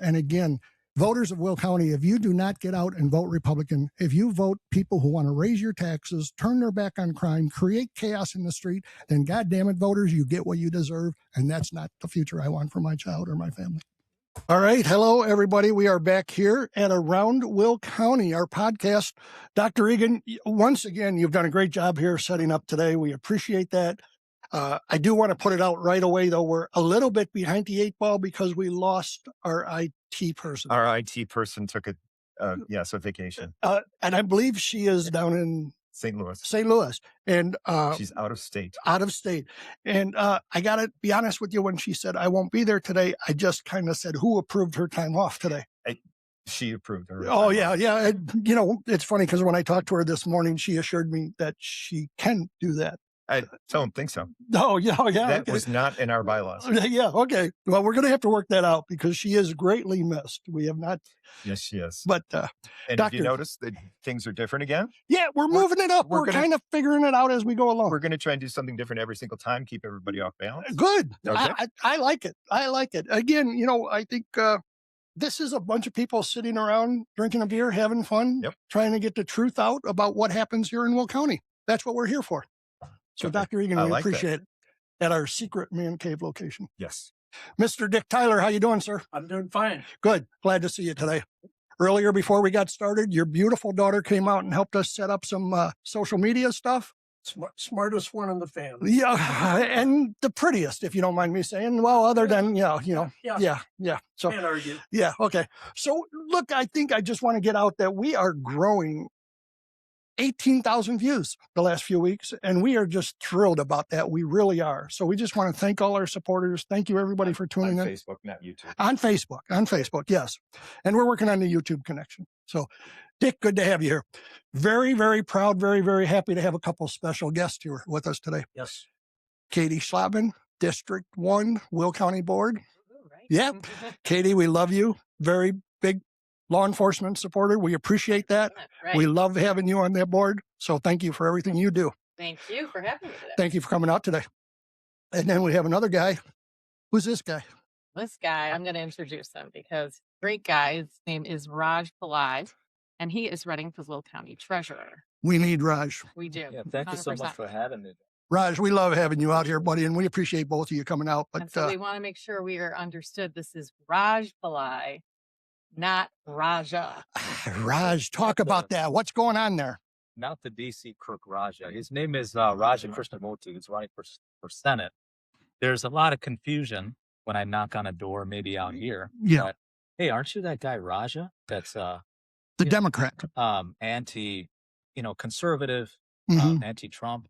And again, voters of Will County, if you do not get out and vote Republican, if you vote people who want to raise your taxes, turn their back on crime, create chaos in the street, then goddamn it, voters, you get what you deserve. And that's not the future I want for my child or my family. All right. Hello, everybody. We are back here at Around Will County, our podcast. Dr. Egan, once again, you've done a great job here setting up today. We appreciate that. I do want to put it out right away, though. We're a little bit behind the eight ball because we lost our IT person. Our IT person took a vacation. And I believe she is down in St. Louis. St. Louis. And she's out of state. Out of state. And I got to be honest with you, when she said, I won't be there today, I just kind of said, who approved her time off today? She approved her. Oh, yeah. Yeah. You know, it's funny because when I talked to her this morning, she assured me that she can do that. I don't think so. Oh, yeah. Yeah. That was not in our bylaws. Yeah. Okay. Well, we're going to have to work that out because she is greatly missed. We have not. Yes, she is. But, and Doctor, if you notice that things are different again? Yeah, we're moving it up. We're kind of figuring it out as we go along. We're going to try and do something different every single time, keep everybody off balance. Good. Okay. I like it. I like it. Again, you know, I think this is a bunch of people sitting around drinking a beer, having fun, trying to get the truth out about what happens here in Will County. That's what we're here for. So, Dr. Egan, we appreciate it at our secret man cave location. Yes. Mr. Dick Tyler, how you doing, sir? I'm doing fine. Good. Glad to see you today. Earlier, before we got started, your beautiful daughter came out and helped us set up some social media stuff. Smartest one in the family. Yeah, and the prettiest, if you don't mind me saying. Well, other than, yeah. So, can't argue. Yeah, okay. So, look, I think I just want to get out that we are growing 18,000 views the last few weeks, and we are just thrilled about that. We really are. So we just want to thank all our supporters. Thank you, everybody, for tuning in. On Facebook, not YouTube. On Facebook, yes. And we're working on the YouTube connection. So, Dick, good to have you here. Very, very proud, very, very happy to have a couple special guests here with us today. Yes. Deane-Schlottman, District 1, Will County Board. Right. Yeah. Katie, we love you. Very big law enforcement supporter. We appreciate that. Right. We love having you on that board. So thank you for everything you do. Thank you for having me today. Thank you for coming out today. And then we have another guy. Who's this guy? This guy, I'm going to introduce him because great guy. His name is Raj PIllai, and he is running for Will County Treasurer. We need Raj. We do. Yeah, thank 100%. You so much for having me. Raj, we love having you out here, buddy, and we appreciate both of you coming out. But and so we want to make sure we are understood. This is Raj PIllai, not Raja. Raj, talk about that. What's going on there? Not the DC crook Raja. His name is Raja Krishnamurti. He's running for Senate. There's a lot of confusion when I knock on a door, maybe out here. Yeah. But, hey, aren't you that guy Raja? That's the Democrat. Anti, conservative, anti-Trump.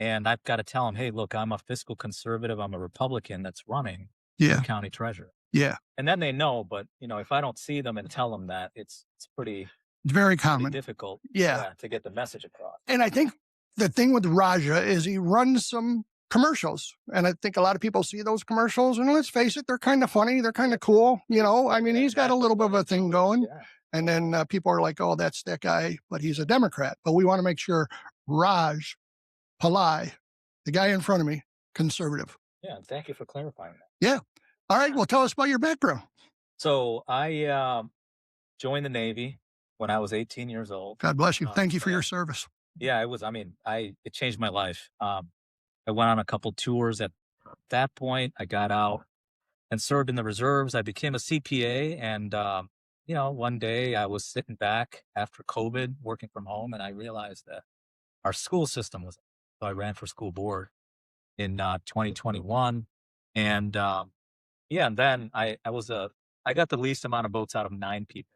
And I've got to tell him, hey, look, I'm a fiscal conservative. I'm a Republican that's running for county treasurer. Yeah. And then they know, but if I don't see them and tell them that, it's very common, difficult to get the message across. And I think the thing with Raja is he runs some commercials, and I think a lot of people see those commercials, and let's face it, they're kind of funny, they're kind of cool, I mean, he's got a little bit of a thing going, and then people are like, oh, that's that guy, but he's a Democrat. But we want to make sure Raj PIllai, the guy in front of me, conservative. Yeah, thank you for clarifying that. Yeah. All right, well, tell us about your background. So I joined the Navy when I was 18 years old. God bless you. Thank you for your service. Yeah, it was. I mean, it changed my life. I went on a couple tours. At that point, I got out and served in the reserves. I became a CPA, and one day I was sitting back after COVID, working from home, and I realized that our school system was. So I ran for school board in 2021, and and then I got the least amount of votes out of 9 people.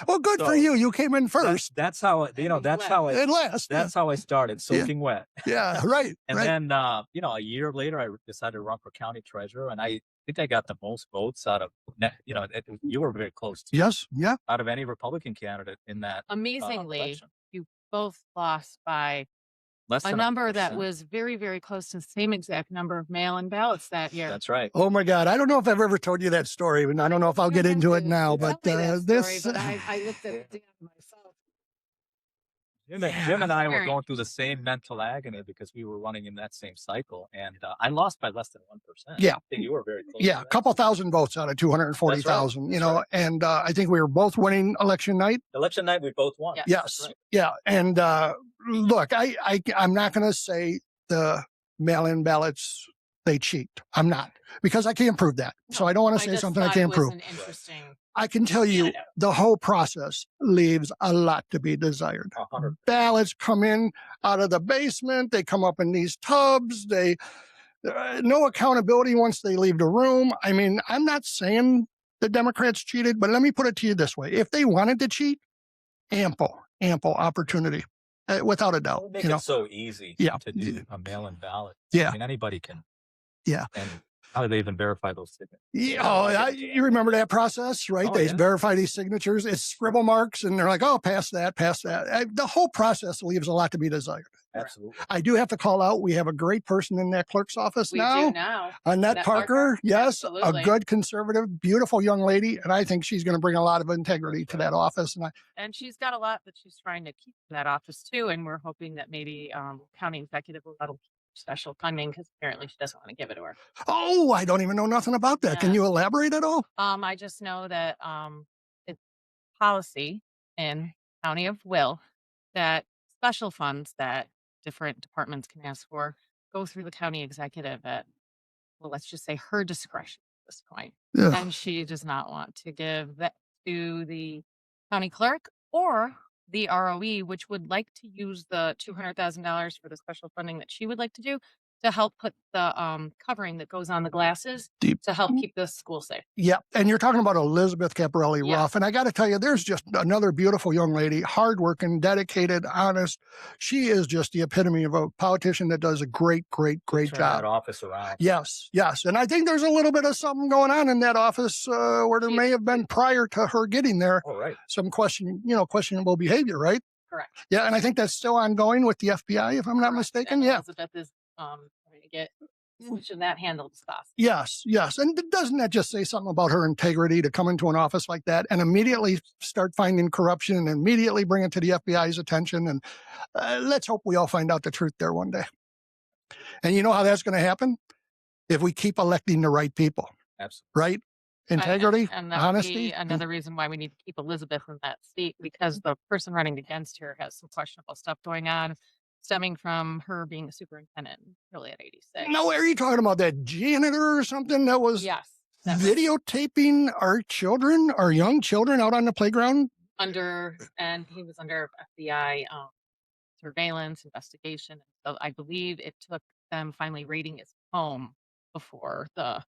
Well, good for you. You came in first. That's how that's how I started soaking wet. Yeah, right. And then a year later, I decided to run for county treasurer, and I think I got the most votes out of you were very close to. Yes, yeah. Out of any Republican candidate in that. Amazingly, you both lost by a number that was very, very close to the same exact number of mail-in ballots that year. That's right. Oh my God. I don't know if I've ever told you that story, and I don't know if I'll get into it now, but I looked at it myself. Jim and I were Very going through the same mental agony because we were running in that same cycle, and I lost by less than 1%. Yeah. I think you were very close. Yeah, to a that. couple thousand votes out of 240,000, you know, and I think we were both winning election night. Election night, we both won. Yes. Yes. That's right. Yeah. And look, I'm not going to say the mail-in ballots, they cheat. I'm not, because I can't prove that. So I don't want to say just something I thought can't it was prove. an interesting. I can tell you the whole process leaves a lot to be desired. 100%. Ballots come in out of the basement. They come up in these tubs. They no accountability once they leave the room. I mean, I'm not saying the Democrats cheated, but let me put it to you this way. If they wanted to cheat, ample opportunity, without a doubt. It would make You know, it so easy Yeah. to do a mail-in ballot. Yeah. I mean, anybody can. Yeah. And how do they even verify those signatures? Yeah, oh, you remember that process, right? Oh, They yeah. verify these signatures. It's scribble marks, and they're like, "Oh, pass that." The whole process leaves a lot to be desired. Absolutely. I do have to call out. We have a great person in that clerk's office We now. do now. Annette Parker, yes, Absolutely. a good conservative, beautiful young lady, and I think she's going to bring a lot of integrity to that office. And she's got a lot that she's trying to keep in that office too. And we're hoping that maybe county executive will let her keep special funding, because apparently she doesn't want to give it to her. Oh, I don't even know nothing about that. Can Yeah. you elaborate at all? I just know that it's policy in County of Will that special funds that different departments can ask for go through the county executive at, well, let's just say her discretion at this point. Yeah. And she does not want to give that to the county clerk or the ROE, which would like to use the $200,000 for the special funding that she would like to do to help put the covering that goes on the glasses Deep. to help keep the school safe. Yeah, and you're talking about Elizabeth Caporelli Yes. Ruff, and I got to tell you, there's just another beautiful young lady, hardworking, dedicated, honest. She is just the epitome of a politician that does a great Turn that job. office around. Yes, and I think there's a little bit of something going on in that office where there may have been, prior to her getting there, All right. some questionable behavior, right? Correct. Yeah, and I think that's still ongoing with the FBI, if I'm not Correct. mistaken. And Yeah. Elizabeth is trying to get switching that handled as possible. Yes. And doesn't that just say something about her integrity to come into an office like that and immediately start finding corruption and immediately bring it to the FBI's attention? And let's hope we all find out the truth there one day. And you know how that's going to happen? If we keep electing the right people, Absolutely. right? Integrity, and that would honesty. be another reason why we need to keep Elizabeth in that seat, because the person running against her has some questionable stuff going on, stemming from her being a superintendent really at 86. No, are you talking about that janitor or something that was Yes. That was videotaping our young children out on the playground? and he was under FBI surveillance investigation. So I believe it took them finally raiding his home before the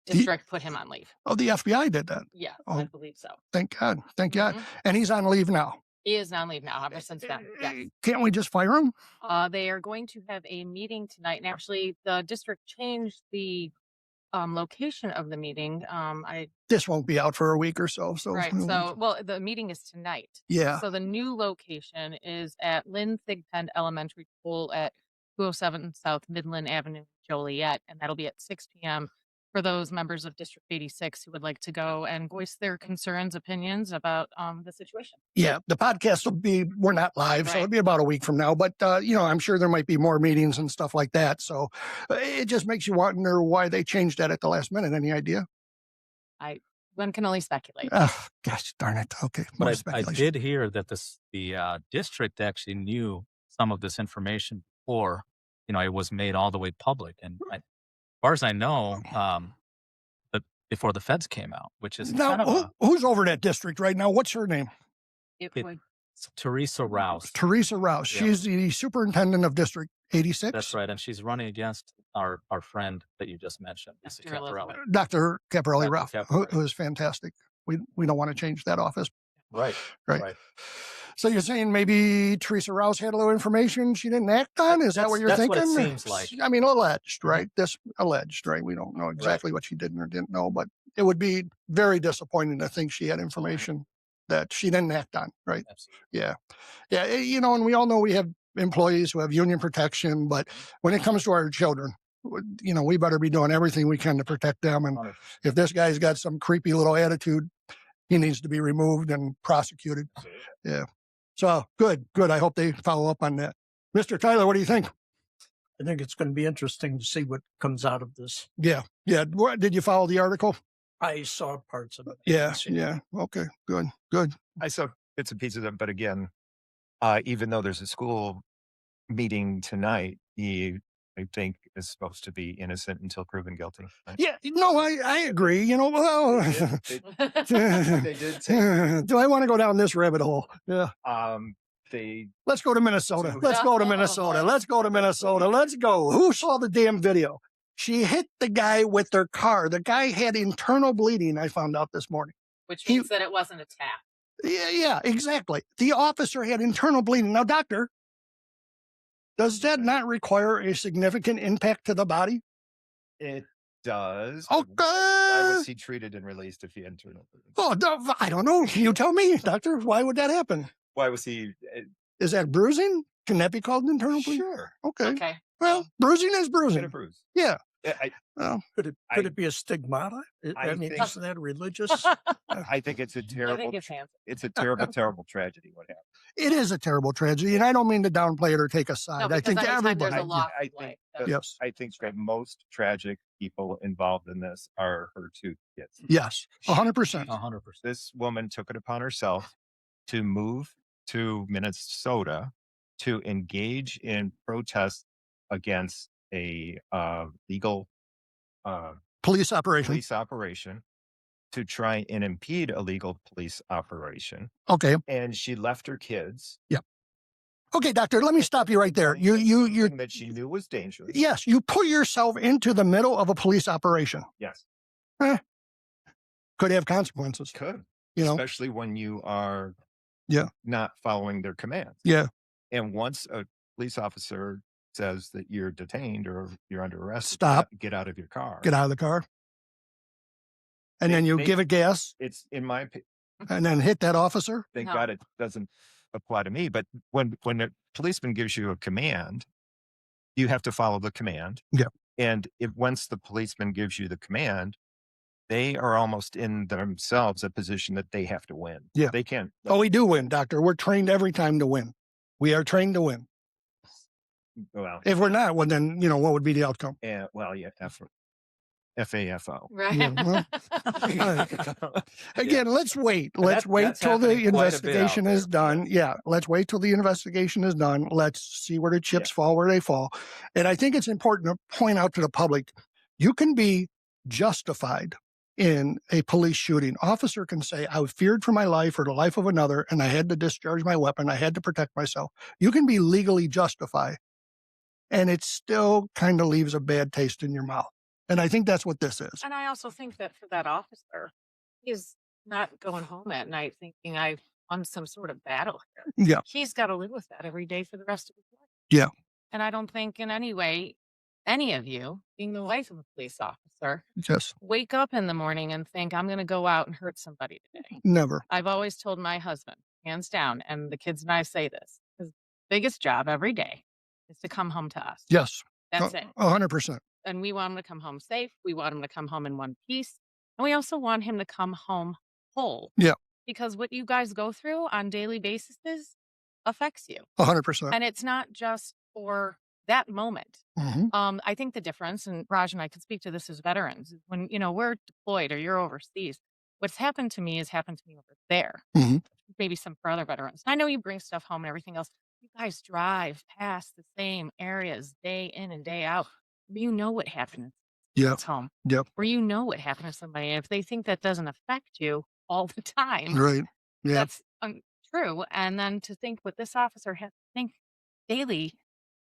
district put him on leave. Oh, the FBI did that. Yeah, Oh. I believe so. Thank God. Mhm. And he's on leave now. He is on leave now ever since then. Yes. Can't we just fire him? They are going to have a meeting tonight, and actually the district changed the location of the meeting. This won't be out for a week or so. Right. So, well, the meeting is tonight. yeah. So the new location is at Lynn Thigpen Elementary School at 207 South Midland Avenue, Joliet, and that'll be at 6 p.m. for those members of District 86 who would like to go and voice their concerns, opinions about the situation. Yeah, the podcast we're not live, so Right. it'll be about a week from now. But, I'm sure there might be more meetings and stuff like that. So it just makes you wonder why they changed that at the last minute. Any idea? One can only speculate. Oh, gosh darn it. Okay. more But I speculation. did hear that the district actually knew some of this information before, it was made all the way public. And as far as I know, but before the feds came out, which is kind of Now, who's over that district right now? What's her name? It it- would Teresa Rouse. Teresa Rouse. Yeah. She's the superintendent of District 86. That's right. And she's running against our friend that you just mentioned, Mrs. Dr. Elizabeth. Caporelli. Dr. Caporelli Dr. Ruff, Caporelli. who is fantastic. We don't want to change that office. Right. Right. So you're saying maybe Teresa Rouse had a little information she didn't act on? Is that what you're That's thinking? what it seems like. I mean, alleged, right? This alleged, right? We don't know exactly what she did or didn't know, but it would be very disappointing to think she had information that she didn't act on, right? Absolutely. Yeah. And we all know we have employees who have union protection, but when it comes to our children, we better be doing everything we can to protect them. And 100%. if this guy's got some creepy little attitude, he needs to be removed and prosecuted. Yeah. So good. I hope they follow up on that. Mr. Tyler, what do you think? I think it's going to be interesting to see what comes out of this. Yeah. Did you follow the article? I saw parts of it. Yeah. Okay, good. I saw bits and pieces of it, but again, even though there's a school meeting tonight, he, I think, is supposed to be innocent until proven guilty. Right? Yeah, no, I agree. You know, well, They did say, do I want to go down this rabbit hole? Yeah. they Let's go to Minnesota. So- Let's go to Minnesota. Let's go. Who saw the damn video? She hit the guy with their car. The guy had internal bleeding, I found out this morning. Which He- means that it wasn't a tap. Yeah, exactly. The officer had internal bleeding. Now, doctor, does that not require a significant impact to the body? it does. Okay. but Why was he treated and released if he had internal bleeding? Oh, I don't know. You tell me, doctor. Why would that happen? Why was he? Is that bruising? Can that be called internal bleeding? Sure. Okay. Okay. Well, bruising is Get a bruising. bruise. Yeah. I, Well, Could I- it be a stigmata? I I mean, think- isn't that religious? I think it's a I terrible. think it's handsome. It's a terrible, terrible tragedy. What happened? it is a terrible tragedy, and I don't mean to downplay it or take a No, side. I because think anytime everybody. there's a loss I of think life. that- Yes. I think that most tragic people involved in this are her two kids. Yes. 100%. 100%. This woman took it upon herself to move to Minnesota to engage in protests against a legal Police operation. police operation to try and impede a legal police operation. Okay. And she left her kids. Okay, doctor. Let me stop you right there. You. Something that she knew was dangerous. Yes, you put yourself into the middle of a police operation. Yes, Could have consequences. could. You know. Especially when you are Yeah. not following their commands. Yeah. And once a police officer says that you're detained or you're under arrest, Stop. get out of your car. Get out of the car. And then you They- give it gas, It's in my opinion. and then hit that officer. Thank No. God it doesn't apply to me. But when a policeman gives you a command, you have to follow the command. Yeah. And if once the policeman gives you the command, they are almost in themselves a position that they have to win. Yeah. They can't. Oh, we do win, doctor. We're trained every time to win. We are trained to win. Well, If we're not, well, then what would be the outcome? well, yeah, FAFO. Right. Yeah, Again, let's wait. Let's that- wait that's till the happening quite a bit out investigation is there. done. Yeah, let's wait till the investigation is done. Let's see where the chips fall, where they fall. And I think it's important to point out to the public, you can be justified in a police shooting. Officer can say, I feared for my life or the life of another, and I had to discharge my weapon. I had to protect myself. You can be legally justified, and it still kind of leaves a bad taste in your mouth. And I think that's what this is. And I also think that for that officer, he's not going home at night thinking I won some sort of battle here. Yeah. He's got to live with that every day for the rest of his life. Yeah. And I don't think in any way, any of you, being the wife of a police officer, Just wake up in the morning and think I'm going to go out and hurt somebody today. never. I've always told my husband, hands down, and the kids and I say this, his biggest job every day is to come home to us. Yes. That's it. 100%. And we want him to come home safe. We want him to come home in one piece. And we also want him to come home whole. Yeah. Because what you guys go through on daily basis affects you. 100%. And it's not just for that moment. hmm I think the difference, and Raj and I can speak to this as veterans, is when, we're deployed or you're overseas, what's happened to me has happened to me over there. Mhm. Maybe some for other veterans. I know you bring stuff home and everything else. You guys drive past the same areas day in and day out. You know what happened Yeah. at home. Yep. Or you know what happened to somebody. And if they think that doesn't affect you all the time, Right. Yeah. that's untrue. And then to think what this officer had to think daily,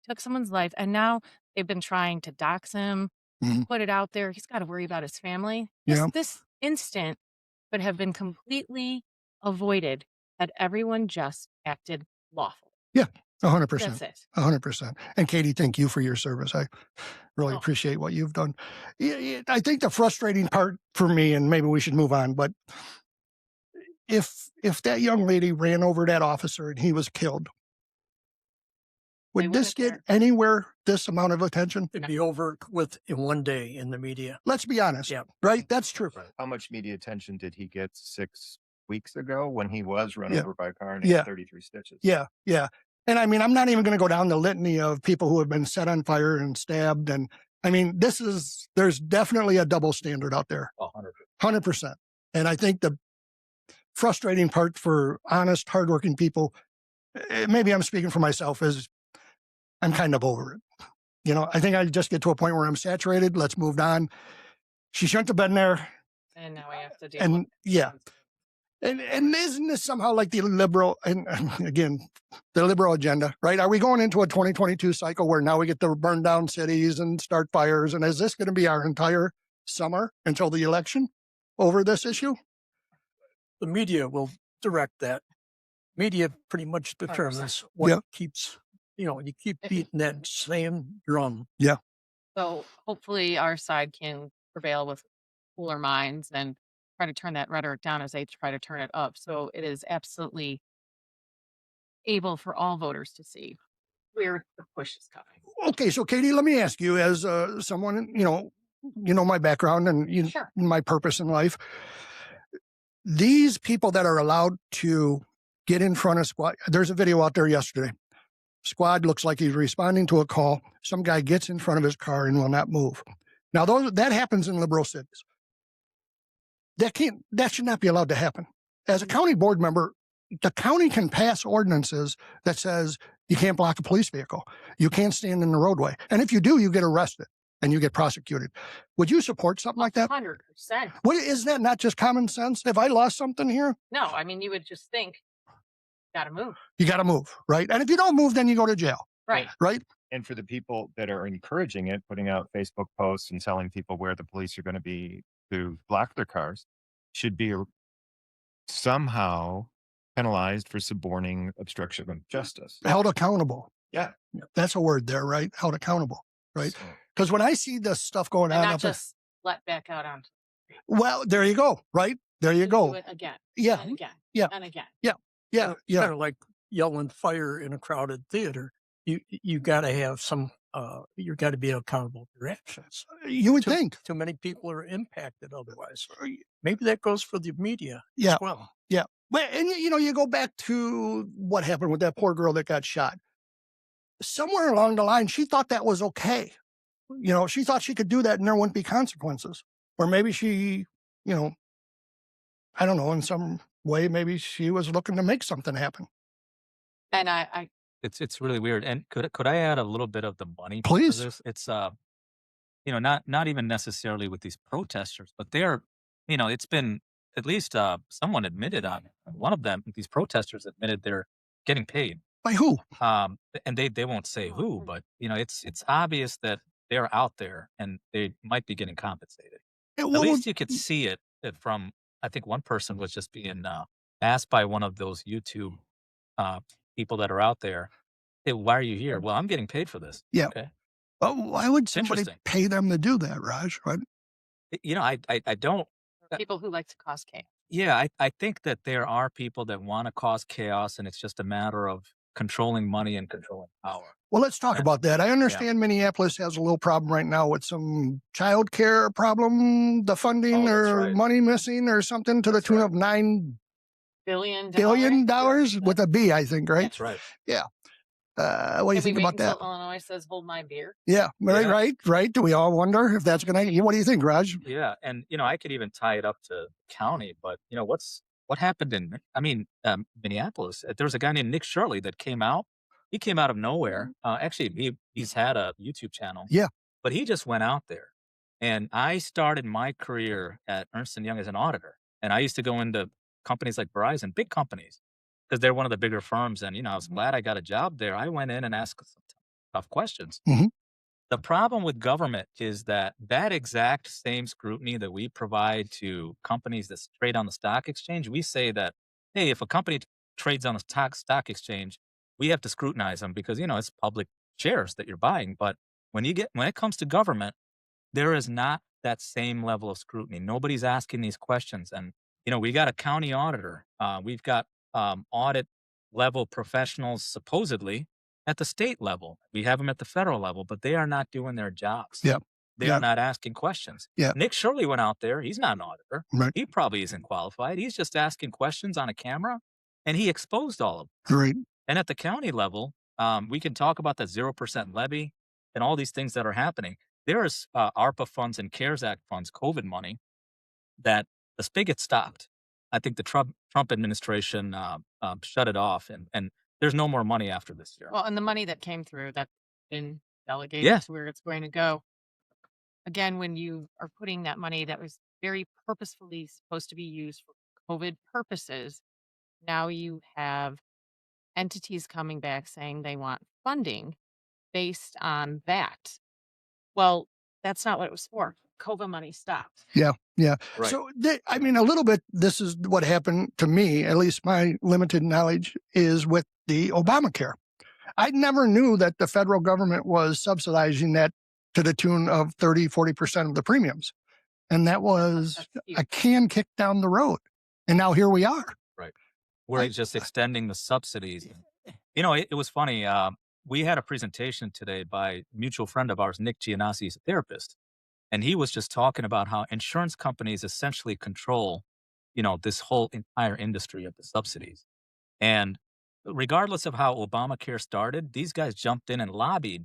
took someone's life, and now they've been trying to dox him, Mhm. put it out there. He's got to worry about his family. Yeah. This instant could have been completely avoided had everyone just acted lawfully. 100%. That's it. 100%. And Katie, thank you for your service. I really Oh. appreciate what you've done. I think the frustrating part for me, and maybe we should move on, but if that young lady ran over that officer and he was killed, would this wouldn't get anywhere this amount of attention? It'd be over with in one day in the media. Let's be honest. Yeah. Right? That's true. How much media attention did he get? 6 weeks ago when he was run Yeah. over by a car and Yeah. had 33 stitches. Yeah, yeah. And I mean, I'm not even going to go down the litany of people who have been set on fire and stabbed. And I mean, there's definitely a double standard out there, 100%. And I think the frustrating part for honest, hardworking people, maybe I'm speaking for myself, is I'm kind of over it. You know, I think I just get to a point where I'm saturated. Let's move on. She shouldn't have been there. And now we have to deal And with it. yeah. And isn't this somehow like the liberal, and again, the liberal agenda, right? Are we going into a 2022 cycle where now we get to burn down cities and start fires? And is this going to be our entire summer until the election over this issue? The media will direct that. Media pretty much determines what Yeah. keeps, you keep beating that same drum. So hopefully our side can prevail with cooler minds and try to turn that rhetoric down as they try to turn it up. So it is absolutely able for all voters to see where the push is coming. Okay, so Katie, let me ask you, as someone, my background and Sure. my purpose in life. These people that are allowed to get in front of squad, there's a video out there yesterday. Squad looks like he's responding to a call. Some guy gets in front of his car and will not move. Now, that happens in liberal cities. That should not be allowed to happen. As a county board member, the county can pass ordinances that says you can't block a police vehicle. You can't stand in the roadway. And if you do, you get arrested and you get prosecuted. Would you support something like that? 100%. Is that not just common sense? If I lost something here, No, I mean, you would just think, gotta move. you got to move, right? And if you don't move, then you go to jail, Right. right? And for the people that are encouraging it, putting out Facebook posts and telling people where the police are going to be to block their cars, should be somehow penalized for suborning obstruction of justice. Held accountable. Yeah. That's a word there, right? Held accountable, right? So, Because when I see this stuff going And on, not up there, just let back out on. well, there you go, right? There you Do go. it again. Yeah, And again. Yeah. And again. yeah, Kind yeah. of like yelling fire in a crowded theater. You got to have some. You got to be accountable for your actions. You would think. Too many people are impacted otherwise. Maybe that goes for the media Yeah. as well. But, and you go back to what happened with that poor girl that got shot. Somewhere along the line, she thought that was okay. She thought she could do that and there wouldn't be consequences. Or maybe she, I don't know, in some way, maybe she was looking to make something happen. And I It's really weird. And could I add a little bit of the money part of Please. this? It's not even necessarily with these protesters, but they're it's been at least someone admitted on one of them. These protesters admitted they're getting paid. By who? And they won't say who, but it's obvious that they're out there and they might be getting compensated. At least you could see it from. I think one person was just being asked by one of those YouTube people that are out there, "Hey, why are you here?" "Well, I'm getting paid for this." Yeah. Okay. Why would somebody Interesting. pay them to do that, Raj? Right? I don't. people who like to cause chaos. Yeah, I think that there are people that want to cause chaos, and it's just a matter of controlling money and controlling power. Well, let's talk Yeah. about that. I understand Minneapolis has a little problem right now with some child care problem, the funding Oh, that's or right. money missing or something to the That's tune right. of $9 $1 billion Yeah. with a B, I think, right? That's right. What do you Can we think wait about that? until Illinois says hold my beer? Yeah, Yeah. right. Do we all wonder if that's going to, what do you think, Raj? Yeah, and I could even tie it up to county, but what happened in Minneapolis? There was a guy named Nick Shirley that came out. He came out of nowhere. Actually, he's had a YouTube channel. Yeah. But he just went out there, and I started my career at Ernst & Young as an auditor, and I used to go into companies like Verizon, big companies, because they're one of the bigger firms. And I was glad I got a job there. I went in and asked some tough questions. Mhm. The problem with government is that exact same scrutiny that we provide to companies that trade on the stock exchange, we say that, hey, if a company trades on the stock exchange, we have to scrutinize them because, it's public shares that you're buying. But when it comes to government, there is not that same level of scrutiny. Nobody's asking these questions. And, we got a county auditor. We've got audit level professionals supposedly at the state level. We have them at the federal level, but they are not doing their jobs. Yeah. They are not asking questions. Yeah. Nick Shirley went out there. He's not an auditor. Right. He probably isn't qualified. He's just asking questions on a camera, and he exposed all of them. Right. And at the county level, we can talk about that 0% levy and all these things that are happening. There is ARPA funds and CARES Act funds, COVID money, that the spigot stopped. I think the Trump administration shut it off, and there's no more money after this year. Well, and the money that came through that's been delegated to where it's going to go. Again, when you are putting that money that was very purposefully supposed to be used for COVID purposes, now you have entities coming back saying they want funding based on that. Well, that's not what it was for. COVID money stopped. Yeah. Right. So, I mean, a little bit, this is what happened to me, at least my limited knowledge is with the Obamacare. I never knew that the federal government was subsidizing that to the tune of 30, 40% of the premiums. And that was a can kick down the road. And now here we are. Right. We're just extending the subsidies. You know, it was funny. We had a presentation today by a mutual friend of ours, Nick Gianassi, is a therapist. And he was just talking about how insurance companies essentially control, this whole entire industry of the subsidies. And regardless of how Obamacare started, these guys jumped in and lobbied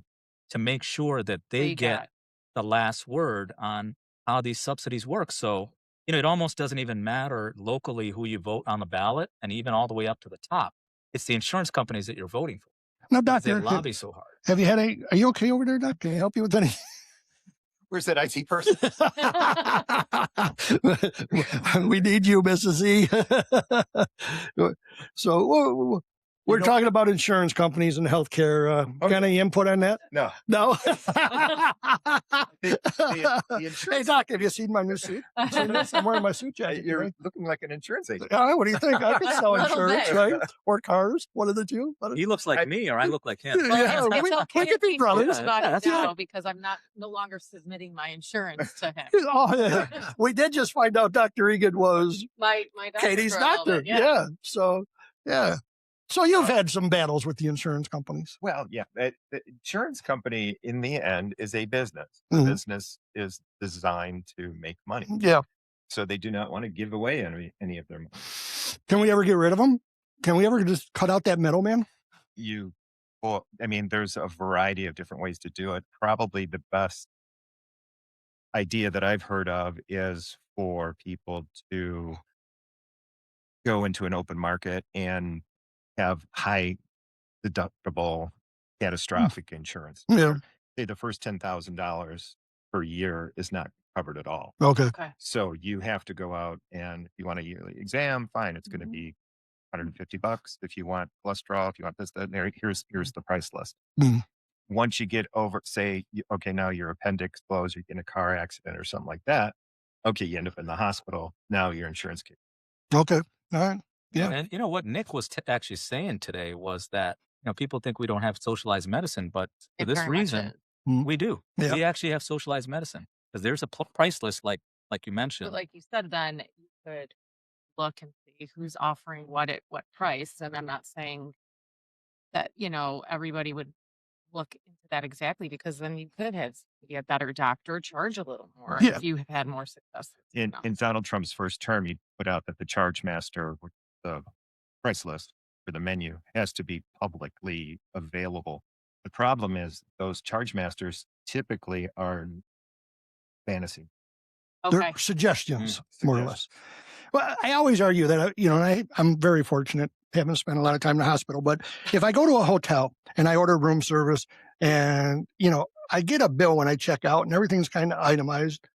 to make sure that they get the last word on how these subsidies work. So, it almost doesn't even matter locally who you vote on the ballot, and even all the way up to the top. It's the insurance companies that you're voting for. Now, because doctor, they lobby so hard. have you had are you okay over there, doc? Can I help you with any? Where's that IT person? We need you, Mrs. E. So we're talking about insurance companies and healthcare. Got any input on that? No. No. The Hey, insurance. doc, have you seen my new suit? You seen this? I'm wearing my suit jacket. You're Right? looking like an insurance agent. What do you think? I can sell A little insurance, bit. right? Or cars, one of the two. He looks like me, or I look like him. Yeah. Well, we- it's okay we could if be he brothers. knows about Yeah, it that's now right. because I'm no longer submitting my insurance to him. Oh, yeah. We did just find out Dr. Egan was My doctor Katie's for a little doctor. bit, Yeah. So, yeah. So you've had some battles with the insurance companies. Well, yeah, the insurance company in the end is a business. Mhm. Business is designed to make money. Yeah. So they do not want to give away any of their money. Can we ever get rid of them? Can we ever just cut out that middleman? Well, I mean, there's a variety of different ways to do it. Probably the best idea that I've heard of is for people to go into an open market and have high deductible catastrophic insurance. Yeah. Say the first $10,000 per year is not covered at all. Okay. Okay. So you have to go out, and if you want a yearly exam, fine, it's going to be $150. If you want cholesterol, if you want this, that, and there, here's the price list. Mhm. Once you get over, say, okay, now your appendix blows, you get in a car accident or something like that. Okay, you end up in the hospital. Now your insurance kicks. Okay. All right. Yeah. And what Nick was actually saying today was that, people think we don't have socialized medicine, but for It this very much reason, is. we do. Yeah. We actually have socialized medicine because there's a price list, like you mentioned. But like you said, then you could look and see who's offering what at what price. And I'm not saying that, everybody would look into that exactly, because then you could have maybe a better doctor charge a little more Yeah. if you have had more success. In Donald Trump's first term, he put out that the charge master, the price list for the menu, has to be publicly available. The problem is those charge masters typically are fantasy. Okay. They're suggestions, Mm, more or less. Well, I always argue that, I'm very fortunate, haven't spent a lot of time in the hospital, but if I go to a hotel and I order room service and, I get a bill when I check out and everything's kind of itemized,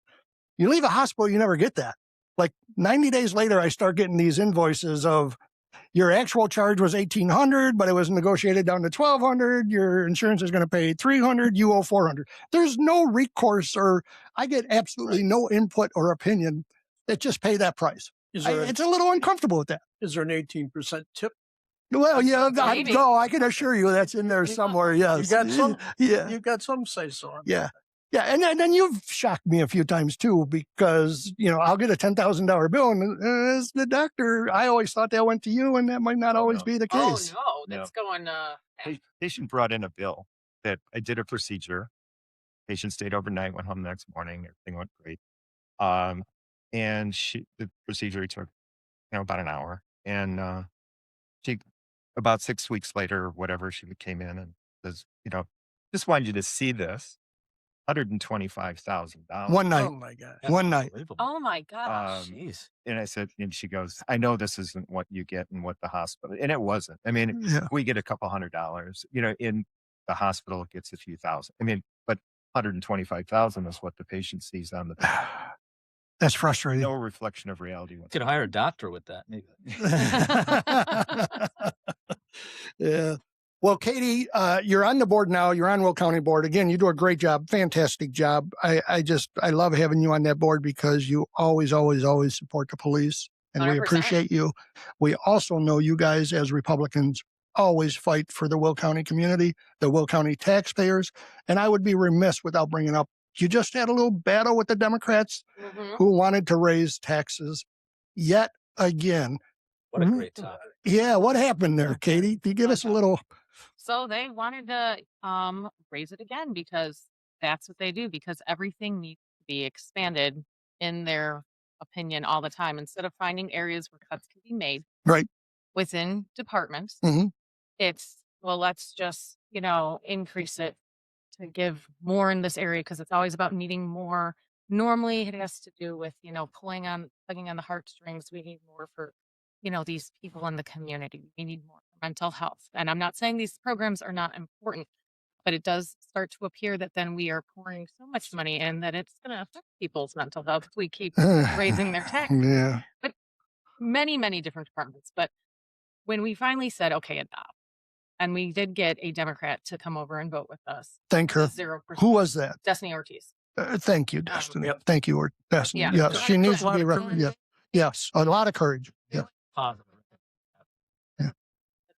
you leave a hospital, you never get that. Like 90 days later, I start getting these invoices of your actual charge was $1,800, but it was negotiated down to $1,200. Your insurance is going to pay $300. You owe $400. There's no recourse, or I get absolutely no input or opinion. That just pay that price. It's a little uncomfortable with that. Is there an 18% tip? Well, yeah, Maybe. I can assure you that's in there somewhere. Yes, You got some. Yeah, You've got some say so. on yeah. Yeah, and then you've shocked me a few times too, because I'll get a $10,000 bill, and as the doctor, I always thought that went to you, and that might not always no. be the Oh case. no, that's going. Patient brought in a bill that I did a procedure, Patient stayed overnight, went home the next morning. Everything went great. Um, and the procedure took, about an hour. And she, about 6 weeks later, or whatever, she came in and says, just wanted you to see this $125,000. One Oh night. my God. That's One night. unbelievable. Oh my gosh. Jeez. And I said, and she goes, I know this isn't what you get in what the hospital, and it wasn't. I mean, Yeah. we get a couple $100, in the hospital, it gets a few thousand. I mean, but 125,000 is what the patient sees on the, That's frustrating. no reflection of reality Could whatsoever. hire a doctor with that. Maybe. Yeah. Well, Katie, you're on the board now. You're on Will County Board. Again, you do a great job. Fantastic job. I love having you on that board because you always support the police, and we 100%. appreciate you. We also know you guys as Republicans always fight for the Will County community, the Will County taxpayers. And I would be remiss without bringing up, you just had a little battle with the Democrats Mhm. who wanted to raise taxes yet again. What a great topic. Yeah, what happened there, Katie? Can you give us a little? So they wanted to raise it again because that's what they do, because everything needs to be expanded in their opinion all the time. Instead of finding areas where cuts can be made Right. within departments, Mhm. it's, well, let's just, increase it to give more in this area because it's always about needing more. Normally it has to do with, tugging on the heartstrings. We need more for, these people in the community. We need more for mental health. And I'm not saying these programs are not important, but it does start to appear that then we are pouring so much money in that it's going to affect people's mental health if we keep raising their taxes. Yeah. But many, many different departments. But when we finally said, okay, adopt, and we did get a Democrat to come over and vote with us. Thank her. 0%. Who was that? Destiny Ortiz. Thank you, Destiny. Yep. Thank you, Destiny. Yeah. Yes, Took she needs a to lot be. of courage. Yeah. Yes, a lot of courage. Yeah. Positive.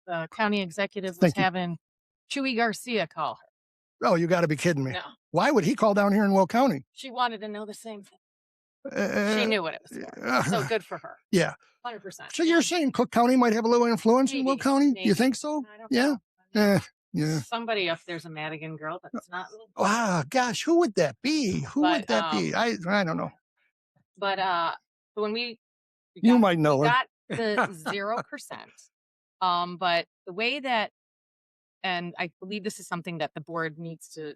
The county executive was Thank you. having Chewy Garcia call her. Oh, you got to be kidding me. No, Why would he call down here in Will County? she wanted to know the same thing. Uh, She knew what it was for. So good for her. Yeah. 100%. So you're saying Cook County might have a little influence in Will Maybe, County? maybe. You think so? I don't Yeah. know. Yeah. Somebody up there's a Madigan girl that's not. Wow, gosh, who would that be? Who would But, that be? I don't know. But when we You might know we her. got the 0%. But the way that, and I believe this is something that the board needs to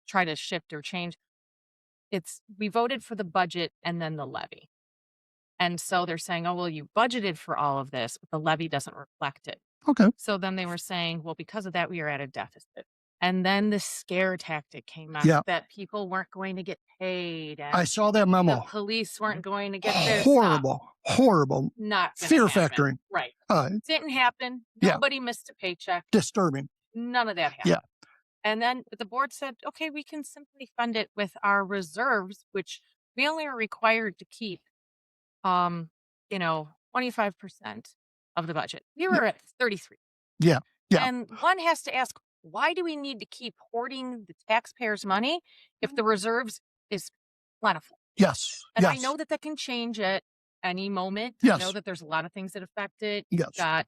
try to shift or change. We voted for the budget and then the levy. And so they're saying, oh, well, you budgeted for all of this, but the levy doesn't reflect it. Okay. So then they were saying, well, because of that, we are at a deficit. And then the scare tactic came out Yeah. that people weren't going to get paid. And I saw that the memo. police weren't going to get their stuff. Horrible. Not gonna Fear happen. factoring. Right. Didn't happen. Yeah. Nobody missed a paycheck. Disturbing. None of that happened. Yeah. And then the board said, okay, we can simply fund it with our reserves, which we only are required to keep, 25% of the budget. We were at 33. Yeah. Yeah. And one has to ask, why do we need to keep hoarding the taxpayers' money if the reserves is plentiful? Yes. And yes. I know that can change at any moment. Yes. I know that there's a lot of things that affect it. Yes. You've got,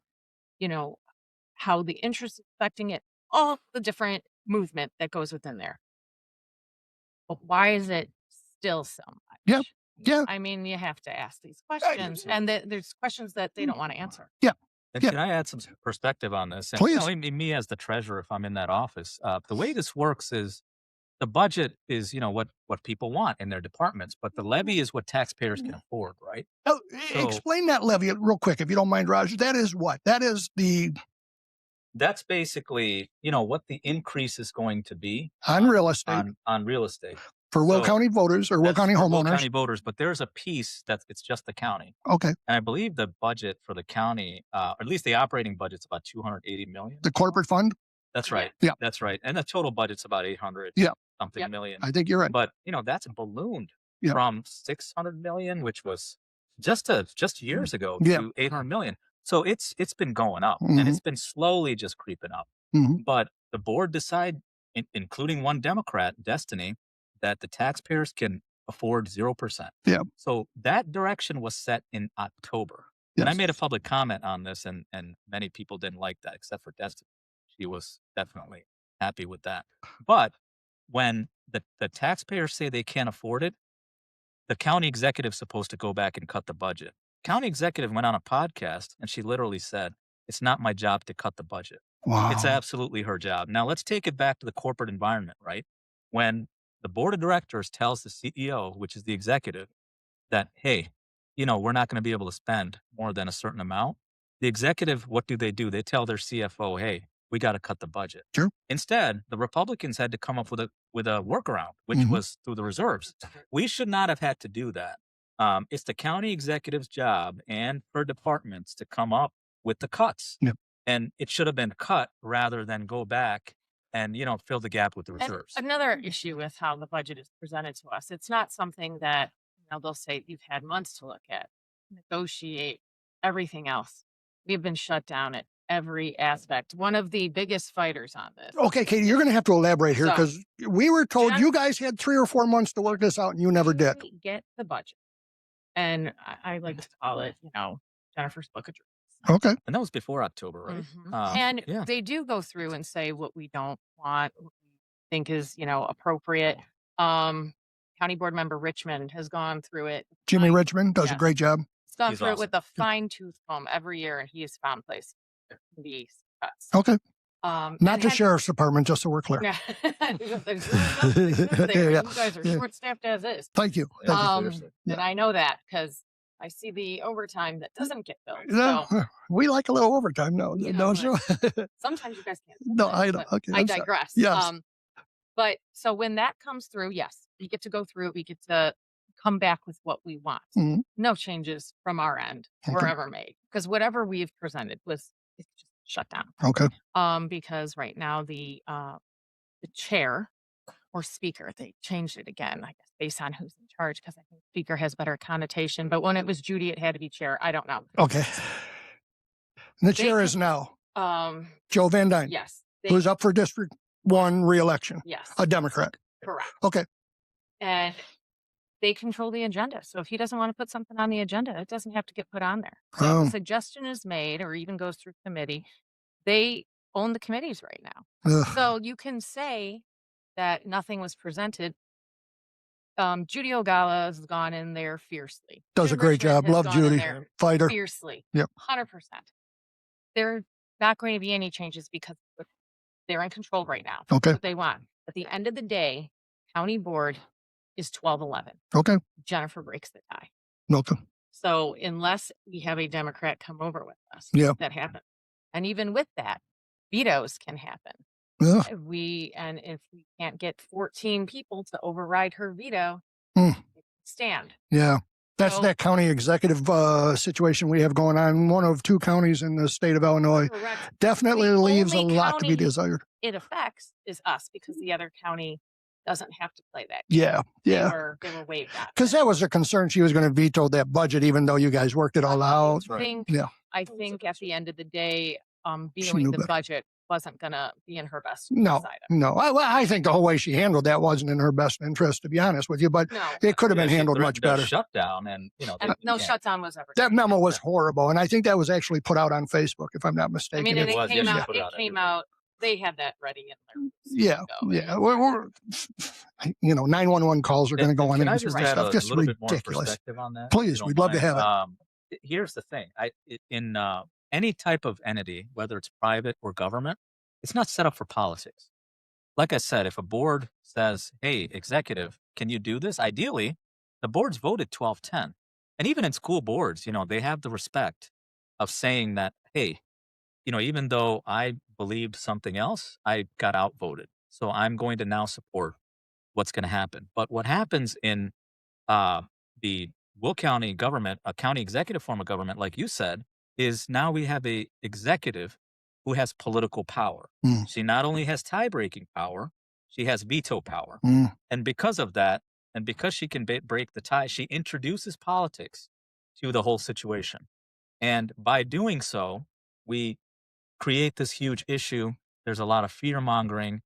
how the interest is affecting it, all the different movement that goes within there. But why is it still so much? Yeah. Yeah. I mean, you have to ask these questions, and there's questions that they don't want to answer. And Yeah. can I add some perspective on this? And, Please. me as the treasurer, if I'm in that office, the way this works is the budget is, what people want in their departments, but the levy is what taxpayers can afford, right? Oh, So- explain that levy real quick, if you don't mind, Raj. That is what? That is That's basically, what the increase is going to be on real estate on real estate. for Will so County voters or Will That's County for homeowners. Will County voters, but there's a piece it's just the county. Okay. And I believe the budget for the county, or at least the operating budget's about 280 million. The corporate fund. That's right. Yeah. That's right. And the total budget's about 800 Yeah. something Yep. million. I think you're right. But, that's ballooned Yeah. from 600 million, which was just years ago, Yeah. to 800 million. So it's been going up, Mhm. and it's been slowly just creeping up. Mhm. But the board decided, including one Democrat, Destiny, that the taxpayers can afford 0%. Yeah. So that direction was set in October. And I Yes. made a public comment on this, and many people didn't like that, except for Destiny. She was definitely happy with that. But when the taxpayers say they can't afford it, the county executive's supposed to go back and cut the budget. County executive went on a podcast and she literally said, "It's not my job to cut the budget." It's Wow. absolutely her job. Now let's take it back to the corporate environment, right? When the board of directors tells the CEO, which is the executive, that, hey, we're not going to be able to spend more than a certain amount. The executive, what do? They tell their CFO, hey, we got to cut the budget. Sure. Instead, the Republicans had to come up with a workaround, which Mhm. was through the reserves. We should not have had to do that. It's the county executive's job and for departments to come up with the cuts. Yep. And it should have been cut rather than go back and, fill the gap with the And reserves. another issue with how the budget is presented to us, it's not something that, they'll say you've had months to look at, negotiate, everything else. We've been shut down at every aspect. One of the biggest fighters on this. Okay, Katie, you're going to have to elaborate here So, because we were told Jen- you guys had 3 or 4 months to work this out and you never did. we get the budget. And I like to call it, Jennifer's Book of Dreams. Okay. And that was before October, right? And yeah. they do go through and say what we don't want, what we think is, appropriate. County board member Richmond has gone through it. Jimmy Richmond does a Yes. great job. He's gone He's through it awesome. with a fine tooth comb every year, and he has found places to be cuts. Okay. And Not the had- sheriff's department, just so we're clear. Yeah. There's really nothing to do there. Yeah. You guys are Yeah. short-staffed as is. Thank you. Yeah. Thank you. Seriously. And I know that because I see the overtime that doesn't get billed. No, So we like a little overtime. No, You know, don't you? sometimes you guys can't. No, I sometimes, don't. but Okay, I I'm sorry. digress. Yes. But so when that comes through, yes, we get to go through it. We get to come back with what we want. Mhm. No changes from our end were Okay. ever made because whatever we've presented it's just shut down. Okay. Because right now the chair or speaker, they changed it again, I guess, based on who's in charge because I think speaker has better connotation. But when it was Judy, it had to be chair. I don't know. Okay. And the They chair can- is now Um, Joe Van Dyne, yes. who's up for District 1 reelection, Yes. a Democrat. Correct. Okay. And they control the agenda. So if he doesn't want to put something on the agenda, it doesn't have to get put on there. So if Oh. a suggestion is made or even goes through committee, they own the committees right now. Ugh. So you can say that nothing was presented. Judy Ogala has gone in there fiercely. Does a Jim great Richmond job. has Love gone in Judy. there Fighter. fiercely. Yep. 100%. There are not going to be any changes because they're in control right now. Okay. What they want. At the end of the day, county board is 12-11. Okay. Jennifer breaks the tie. Okay. So unless we have a Democrat come over with us, Yeah. that happens. And even with that, vetoes can happen. Ugh. If we can't get 14 people to override her veto, Hmm. it can stand. Yeah. That's So- that county executive situation we have going on. One of 2 counties in the state of Illinois. Correct. Definitely The leaves a only lot to be county- desired. It affects is us because the other county doesn't have to play that. Yeah. Yeah. They were waived out. Because that was a concern. She was going to veto that budget, even though you guys worked it all out. Yeah. I think at the end of the day, knew vetoing the better. budget wasn't going to be in her best No, interest either. no. I think the whole way she handled that wasn't in her best interest, to be honest with you. But No. it could have been Yeah, she handled threatened much a better. Shutdown, and And no yeah. shutdown was ever. That taken. memo was horrible, and I think that was actually put out on Facebook, if I'm not I mistaken. mean, and It it was, yeah, came she out. put it out It came everywhere. out. They had that ready in there. Yeah, yeah. We're 911 calls are going to go on Can I and just stuff. add a Just little bit more ridiculous. perspective on that? Please, if you don't we'd love to mind? have it. Here's the thing: in any type of entity, whether it's private or government, it's not set up for politics. Like I said, if a board says, "Hey, executive, can you do this?" Ideally, the board's voted 12-10, and even in school boards, they have the respect of saying that, "Hey, even though I believed something else, I got outvoted, so I'm going to now support what's going to happen." But what happens in the Will County government, a county executive form of government, like you said, is now we have a executive who has political power. Mm. She not only has tie-breaking power, she has veto power. Mm. And because of that, and because she can break the tie, she introduces politics to the whole situation. And by doing so, we create this huge issue. There's a lot of fear mongering.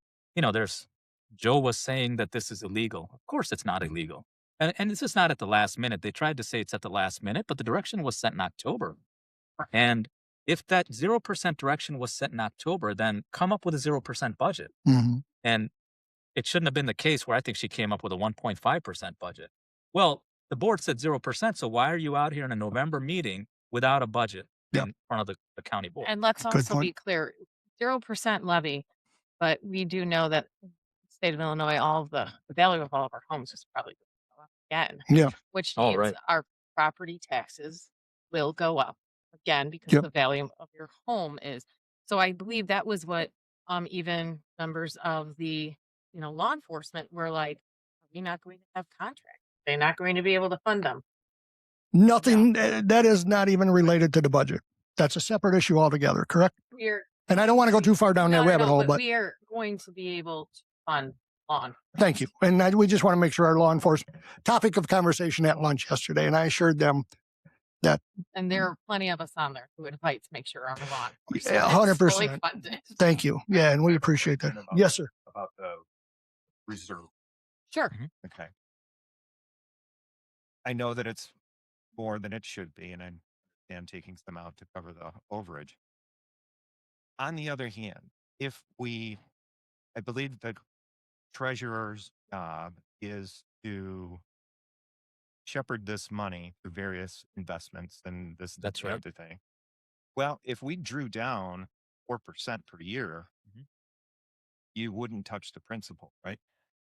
Joe was saying that this is illegal. Of course, it's not illegal. And this is not at the last minute. They tried to say it's at the last minute, but the direction was set in October. And if that 0% direction was set in October, then come up with a 0% budget. Mhm. And it shouldn't have been the case where I think she came up with a 1.5% budget. Well, the board said 0%. So why are you out here in a November meeting without a budget Yep. in front of the county board? And let's Good also point. be clear, 0% levy, but we do know that in the state of Illinois, the value of all of our homes is probably going to go up again, Yeah. which Oh, means right. our property taxes will go up again because Yep. the value of your home is. So I believe that was what even members of the law enforcement were like, are we not going to have contracts? They're not going to be able to fund them. Nothing that is not even related to the budget. That's a separate issue altogether, correct? And I don't want to go too far down that rabbit hole, but we are going to be able to fund law. thank you. And we just want to make sure our law enforcement topic of conversation at lunch yesterday, and I assured them that. And there are plenty of us on there who would fight to make sure our law enforcement Yeah, is 100%. fully funded. Thank you. Yeah, and we appreciate that. Yes, sir. About the reserve. Sure. Okay. I know that it's more than it should be, and I understand taking some out to cover the overage. On the other hand, I believe the treasurer's job is to shepherd this money through various investments and this That's and right. other thing. Well, if we drew down 4% per year, you wouldn't touch the principal, right?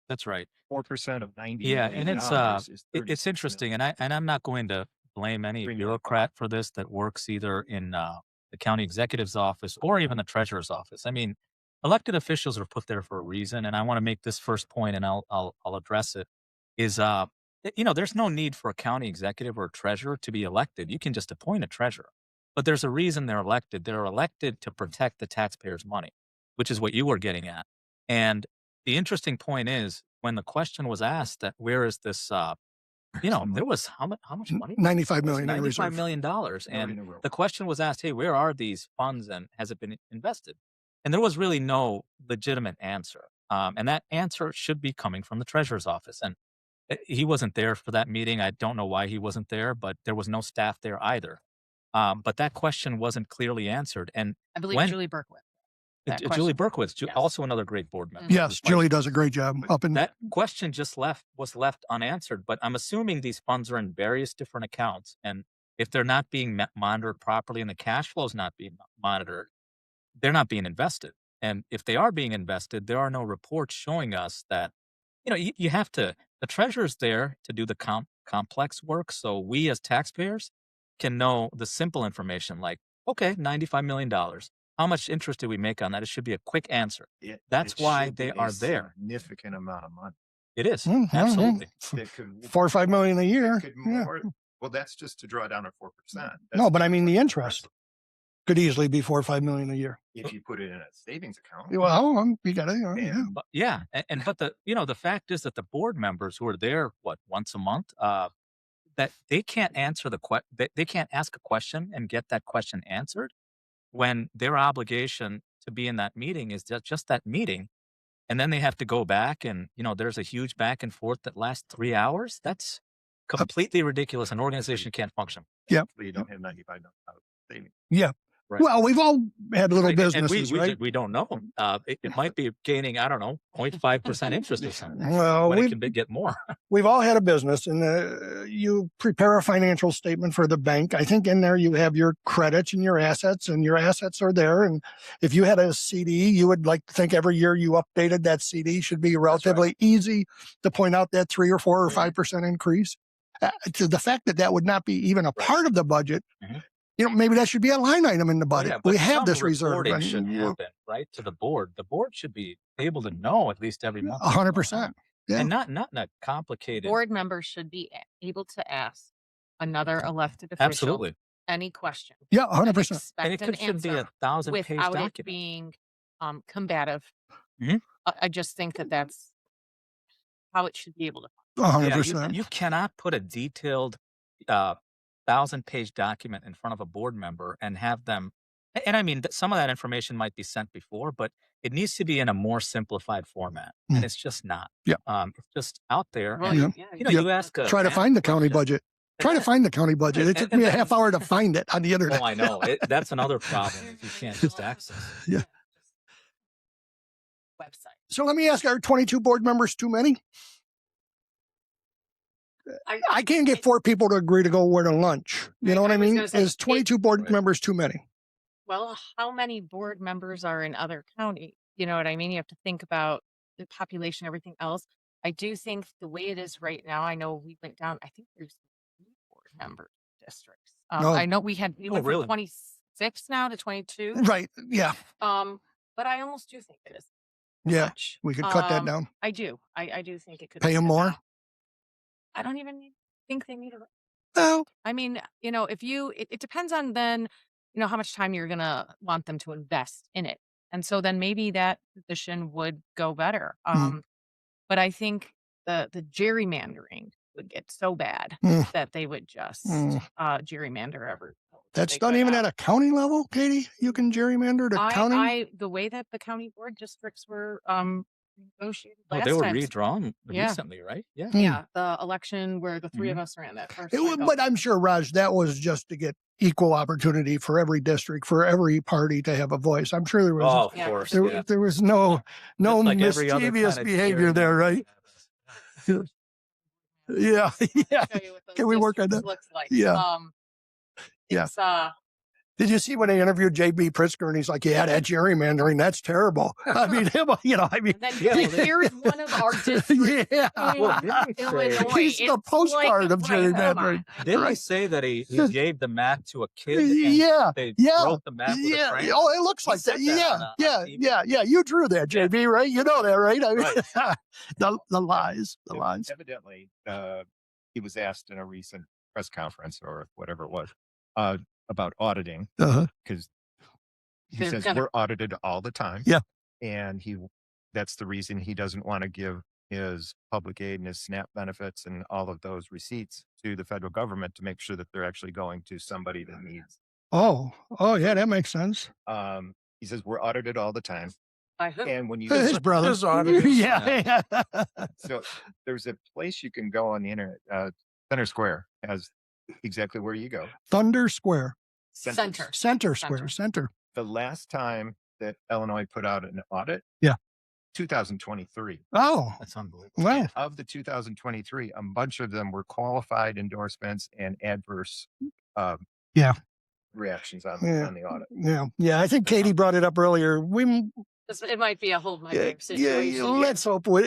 That's right. 4% of 90 Yeah, million and it's dollars is it's 36 interesting, million. and I'm not going to blame any $3 million. bureaucrat for this that works either in the county executive's office or even the treasurer's office. I mean, elected officials are put there for a reason, and I want to make this first point, and I'll address it. Is there's no need for a county executive or a treasurer to be elected. You can just appoint a treasurer, but there's a reason they're elected. They're elected to protect the taxpayers' money, which is what you were getting at. And the interesting point is when the question was asked that where is this, there was how much money? $95 million in $95 reserve. million. And in a row. the question was asked, hey, where are these funds and has it been invested? And there was really no legitimate answer. And that answer should be coming from the treasurer's office. And he wasn't there for that meeting. I don't know why he wasn't there, but there was no staff there either. But that question wasn't clearly answered. And I believe when Julie Berkowitz. that Julie question. Berkowitz, Yes. also another great board member. Yes, Julie does a great job up in That question was left unanswered, but I'm assuming these funds are in various different accounts. And if they're not being monitored properly and the cash flow is not being monitored, they're not being invested. And if they are being invested, there are no reports showing us that, you have to, the treasurer's there to do the complex work. So we as taxpayers can know the simple information like, okay, $95 million. How much interest did we make on that? It should be a quick answer. That's why should be they a are there. Significant amount of money. It is. Mhm. Absolutely. That could, $4 or $5 million a year. could Yeah. more, well, that's just to draw down at 4%. No, but I mean the interest could easily be $4 or $5 million a year. If you put it in a savings account. Well, you got to, yeah. But yeah, but the fact is that the board members who are there once a month, that they can't answer they can't ask a question and get that question answered when their obligation to be in that meeting is just that meeting, and then they have to go back and there's a huge back and forth that lasts 3 hours. That's completely ridiculous. An organization can't function. Yeah. You don't have 95 savings. Yeah. Right. Well, we've all had little Right, and businesses, right? we don't know. It might be gaining, I don't know, 0.5% interest or something. Well, when it can get more. We've all had a business, and you prepare a financial statement for the bank. I think in there you have your credits and your assets are there. And if you had a CD, you would like to think every year you updated that CD should be relatively easy to point out that 3 or 4 or 5% increase. To the fact that would not be even a part of the budget. Mhm. Maybe that should be a line item in the budget. Yeah, but we have some this reserve. reporting and should happen, right, to the board. The board should be able to know at least every month. 100%. Yeah. And not in a complicated. Board members should be able to ask another elected official Absolutely. any question. Yeah, and 100%. And it expect should an be a answer 1,000-page without it document. being combative. Mhm. I just think that's how it should be able to. 100%. You cannot put a detailed 1,000-page document in front of a board member and have them. And I mean, some of that information might be sent before, but it needs to be in a more simplified format, and it's just not. Yeah. It's just out there. Well, And, Yeah. you ask. Try to find the county budget. Try to find the county budget. It took me a And- half hour to find it on the internet. Oh, I know. That's another problem if you can't just access it. Yeah. Website. So let me ask, are 22 board members too many? I can't get 4 people to agree to go where to lunch. You know what I I was mean? gonna say, Is 22 board Right. members too many? Well, how many board members are in other counties? You know what I mean? You have to think about the population, everything else. I do think the way it is right now, I know we went down, I think there's 3 board member districts. No. I know we Oh, went really? from 26 now to 22. Right. Yeah. But I almost do think it is Yeah. much. We could cut that down. I do. I do think it could Pay be them cut more? down. I don't even think they need a No. I mean, if it depends on then, how much time you're gonna want them to invest in it. And so then maybe that position would go better. But I think the gerrymandering would get so bad that they would just gerrymander ever. That's they done could even out. at a county level, Katie? You can gerrymander to county? The way that the county board districts were negotiated Well, last they were time. redrawn Yeah. recently, right? Yeah. Yeah, the election where the 3 of us ran that first cycle. But I'm sure, Raj, that was just to get equal opportunity for every district, for every party to have a voice. I'm sure there was Oh, of Yeah, course. there, Yeah. there was no Just like every other mischievous kind of behavior there, right? Yeah. Yeah. show you what those Can we work on districts that? looks like. Yeah. Yeah. It's Did you see when they interviewed J.B. Pritzker and he's like, yeah, that gerrymandering, that's terrible. I mean, and then here's one of our districts yeah. Well, in didn't he say- Illinois. He's the It's postcard of like, right, come gerrymandering. on. Didn't he Right. say that he gave the map to a kid? And Yeah. They Yeah. wrote the map with a Yeah. crayon? Oh, it looks He like that. said that Yeah. on Yeah. TV. Yeah. You drew that, JB, right? You know that, right? I mean, Right. the lies. The lies. Evidently, he was asked in a recent press conference or whatever it was about auditing Uh-huh. because he They're says gonna- we're audited all the time. Yeah. And that's the reason he doesn't want to give his public aid and his SNAP benefits and all of those receipts to the federal government to make sure that they're actually going to somebody that needs. Oh, yeah, that makes sense. He says we're audited all the time. By who? And when you His brother. His auditors. Yeah. so there's a place you can go on the internet. Center Square has exactly where you go. Thunder Square. Center. Center Square. Center. The last time that Illinois put out an audit, Yeah. 2023. Oh, That's unbelievable. well. Of the 2023, a bunch of them were qualified endorsements and adverse Yeah. reactions on the audit. Yeah. Yeah. I think Katie brought it up earlier. It might be a hold my beer Yeah, situation. let's hope. Why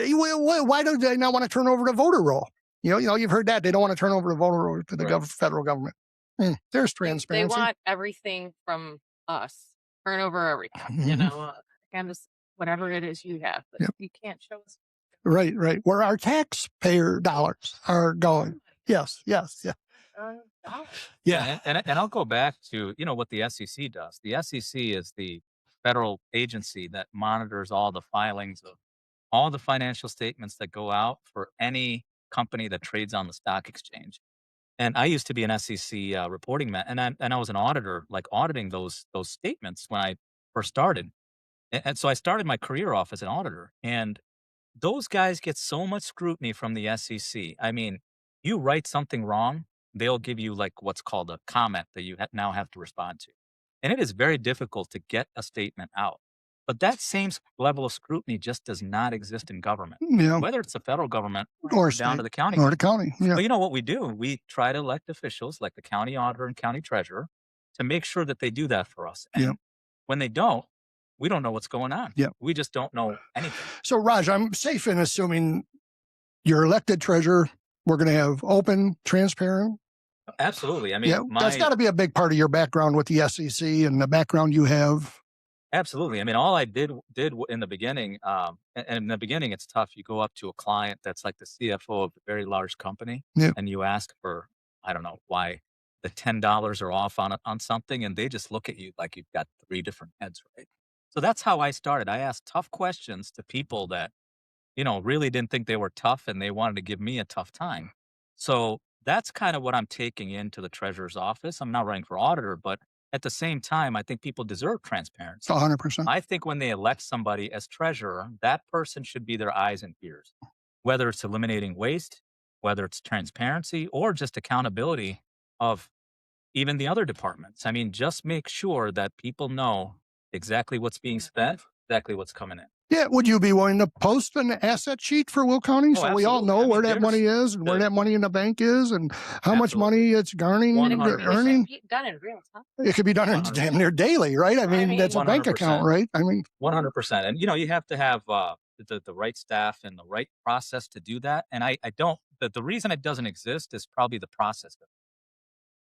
do they not want to turn over the voter roll? You've heard that. They don't want to turn over the voter roll to the Right. federal government. There's They transparency. want everything from us. Turn over everything. Mhm. And just whatever it is you have. But Yep. you can't show us. Right. Where our taxpayer dollars are going. Yes. Yeah. Dollars. Yeah. And I'll go back to, what the SEC does. The SEC is the federal agency that monitors all the filings of all the financial statements that go out for any company that trades on the stock exchange. And I used to be an SEC reporting man, and I was an auditor, like auditing those statements when I first started. And so I started my career off as an auditor, and those guys get so much scrutiny from the SEC. I mean, you write something wrong, they'll give you like what's called a comment that you now have to respond to. And it is very difficult to get a statement out. But that same level of scrutiny just does not exist in government, Yeah. whether it's the federal government Or down state. to the county. Or the county. Yeah. But you know what we do? We try to elect officials like the county auditor and county treasurer to make sure that they do that for us. And Yeah. when they don't, we don't know what's going on. Yeah. We just don't know anything. So, Raj, I'm safe in assuming you're elected treasurer. We're going to have open, transparent. Absolutely. I mean, Yeah. That's got to be a big part of your background with the SEC and the background you have. absolutely. I mean, all I did in the beginning, and in the beginning, it's tough. You go up to a client that's like the CFO of a very large company, Yeah. and you ask for, I don't know why the $10 are off on something, and they just look at you like you've got 3 different heads, right? So that's how I started. I asked tough questions to people that, really didn't think they were tough, and they wanted to give me a tough time. So that's kind of what I'm taking into the treasurer's office. I'm not running for auditor, but at the same time, I think people deserve transparency. 100%. I think when they elect somebody as treasurer, that person should be their eyes and ears, whether it's eliminating waste, whether it's transparency, or just accountability of even the other departments. I mean, just make sure that people know exactly what's being spent, exactly what's coming in. Yeah, would you be willing to post an asset sheet for Will County Oh, so we all absolutely. know I mean, where that money is and where the- that money in the bank is and how much Absolutely. money it's garnering, 100%. earning? Be done in real time. It could be done in 100%. damn near daily, right? I mean, that's a bank 100%. account, right? I mean, 100%. And you have to have the right staff and the right process to do that. And I don't. The reason it doesn't exist is probably the process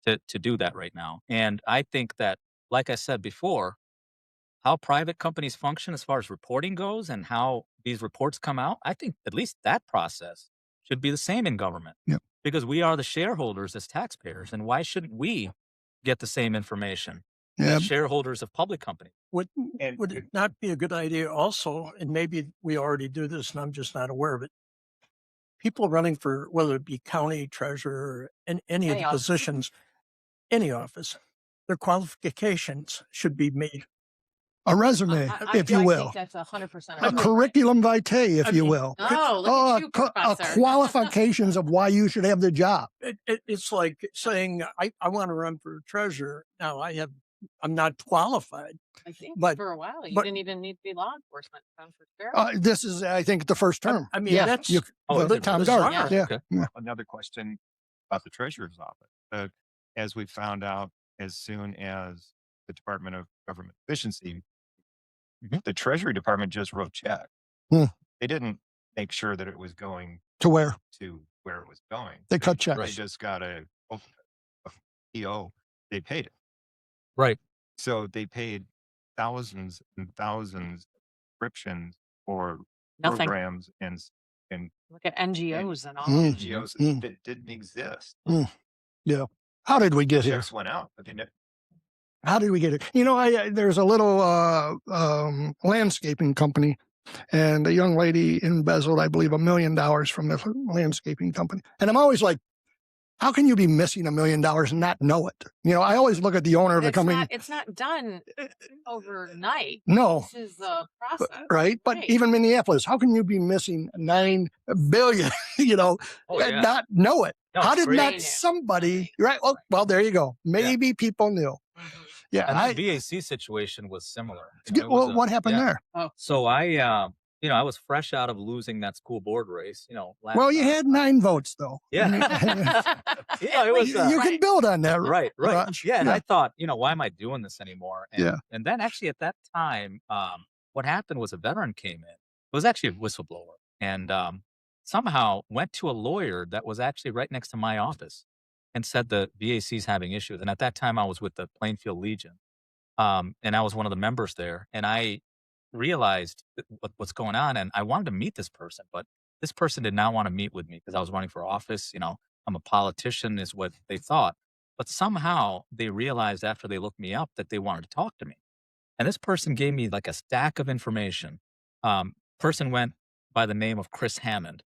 to do that right now. And I think that, like I said before, how private companies function as far as reporting goes and how these reports come out, I think at least that process should be the same in government. Yep. Because we are the shareholders as taxpayers. And why shouldn't we get the same information yeah, as shareholders of public companies? Would And would it not be a good idea also, and maybe we already do this and I'm just not aware of it, people running for whether it be county treasurer and any of Any the office. positions, any office, their qualifications should be made. a resume, if you I will, think that's 100%. a curriculum vitae, if I you mean, will. Oh, look at you, a Professor. qualifications of why you should have the job. It's like saying I want to run for treasurer. Now I'm not qualified. I think But- for a while you but- didn't even need to be law enforcement. Run for sheriff. This is, I think, the first term. I mean, yeah, that's Oh, is it Tom really? Dart. bizarre. Yeah, Okay. yeah. another question about the treasurer's office. As we found out, as soon as the Department of Government Efficiency, the Treasury Department just wrote check. Hmm. They didn't make sure that it was going To where to where it was going. they cut checks. They just got a PO. They paid it. Right. So they paid thousands and thousands of subscriptions for Nothing. programs and Look at NGOs and all. Mm. NGOs Mm. that didn't exist. How did we get here? Checks went out. I mean, How did we get it? There's a little landscaping company, and a young lady embezzled, I believe, $1 million from the landscaping company. And I'm always like, how can you be missing $1 million and not know it? I always look at the owner of the company. It's not done overnight. No, This is a process. right? But Right. even Minneapolis, how can you be missing $9 billion? Oh, and yeah. not know it? No, How it's did crazy. not somebody? Right? Well, there you go. Maybe people knew. Mhm. Yeah. And the VAC situation was similar. It was What happened yeah. there? So I was fresh out of losing that school board race. Last Well, you time. had 9 votes, though. Yeah. It was, you can build on that. Right. Yeah. And yeah. I thought, why am I doing this anymore? And, Yeah. And then actually at that time, what happened was a veteran came in. It was actually a whistleblower, and somehow went to a lawyer that was actually right next to my office and said the VAC's having issues. And at that time, I was with the Plainfield Legion, and I was one of the members there. And I realized what's going on, and I wanted to meet this person, but this person did not want to meet with me because I was running for office. I'm a politician, is what they thought. But somehow they realized after they looked me up that they wanted to talk to me. And this person gave me like a stack of information. Person went by the name of Chris Hammond.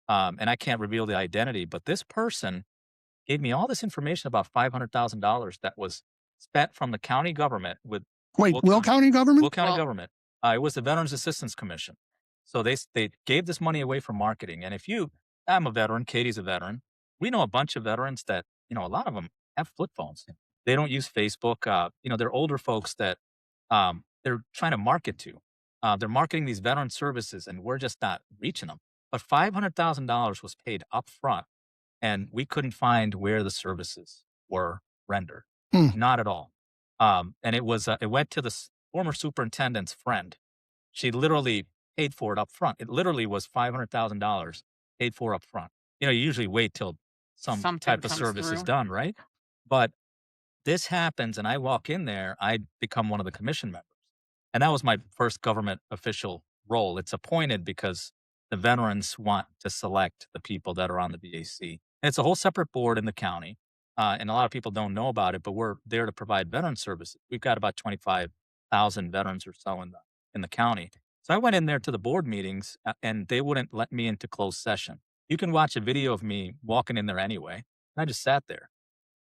And I can't reveal the identity, but this person gave me all this information about $500,000 that was spent from the county government with Wait, Will County government? Will County Well- government. It was the Veterans Assistance Commission. So they gave this money away for marketing. And I'm a veteran, Katie's a veteran. We know a bunch of veterans that, a lot of them have flip phones. They don't use Facebook. They're older folks that they're trying to market to. They're marketing these veteran services, and we're just not reaching them. But $500,000 was paid up front, and we couldn't find where the services were rendered. Not at all. And it went to the former superintendent's friend. She literally paid for it up front. It literally was $500,000 paid for up front. You usually wait till some Something type of comes service is through. done, right? But this happens, and I walk in there, I become one of the commission members. And that was my first government official role. It's appointed because the veterans want to select the people that are on the VAC. And it's a whole separate board in the county. And a lot of people don't know about it, but we're there to provide veteran services. We've got about 25,000 veterans or so in the county. So I went in there to the board meetings, and they wouldn't let me into closed session. You can watch a video of me walking in there anyway. And I just sat there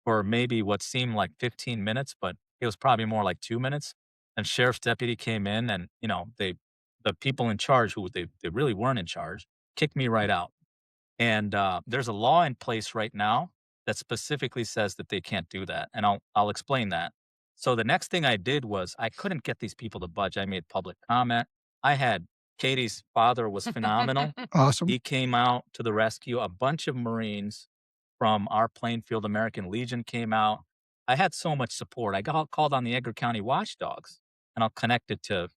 for maybe what seemed like 15 minutes, but it was probably more like 2 minutes. And sheriff's deputy came in, and the people in charge, who they really weren't in charge, kicked me right out. And there's a law in place right now that specifically says that they can't do that, and I'll explain that. So the next thing I did was I couldn't get these people to budge. I made public comment. I had Katie's father was phenomenal. Awesome. He came out to the rescue. A bunch of Marines from our Plainfield American Legion came out. I had so much support. I called on the Edgar County Watchdogs, and I'll connect it to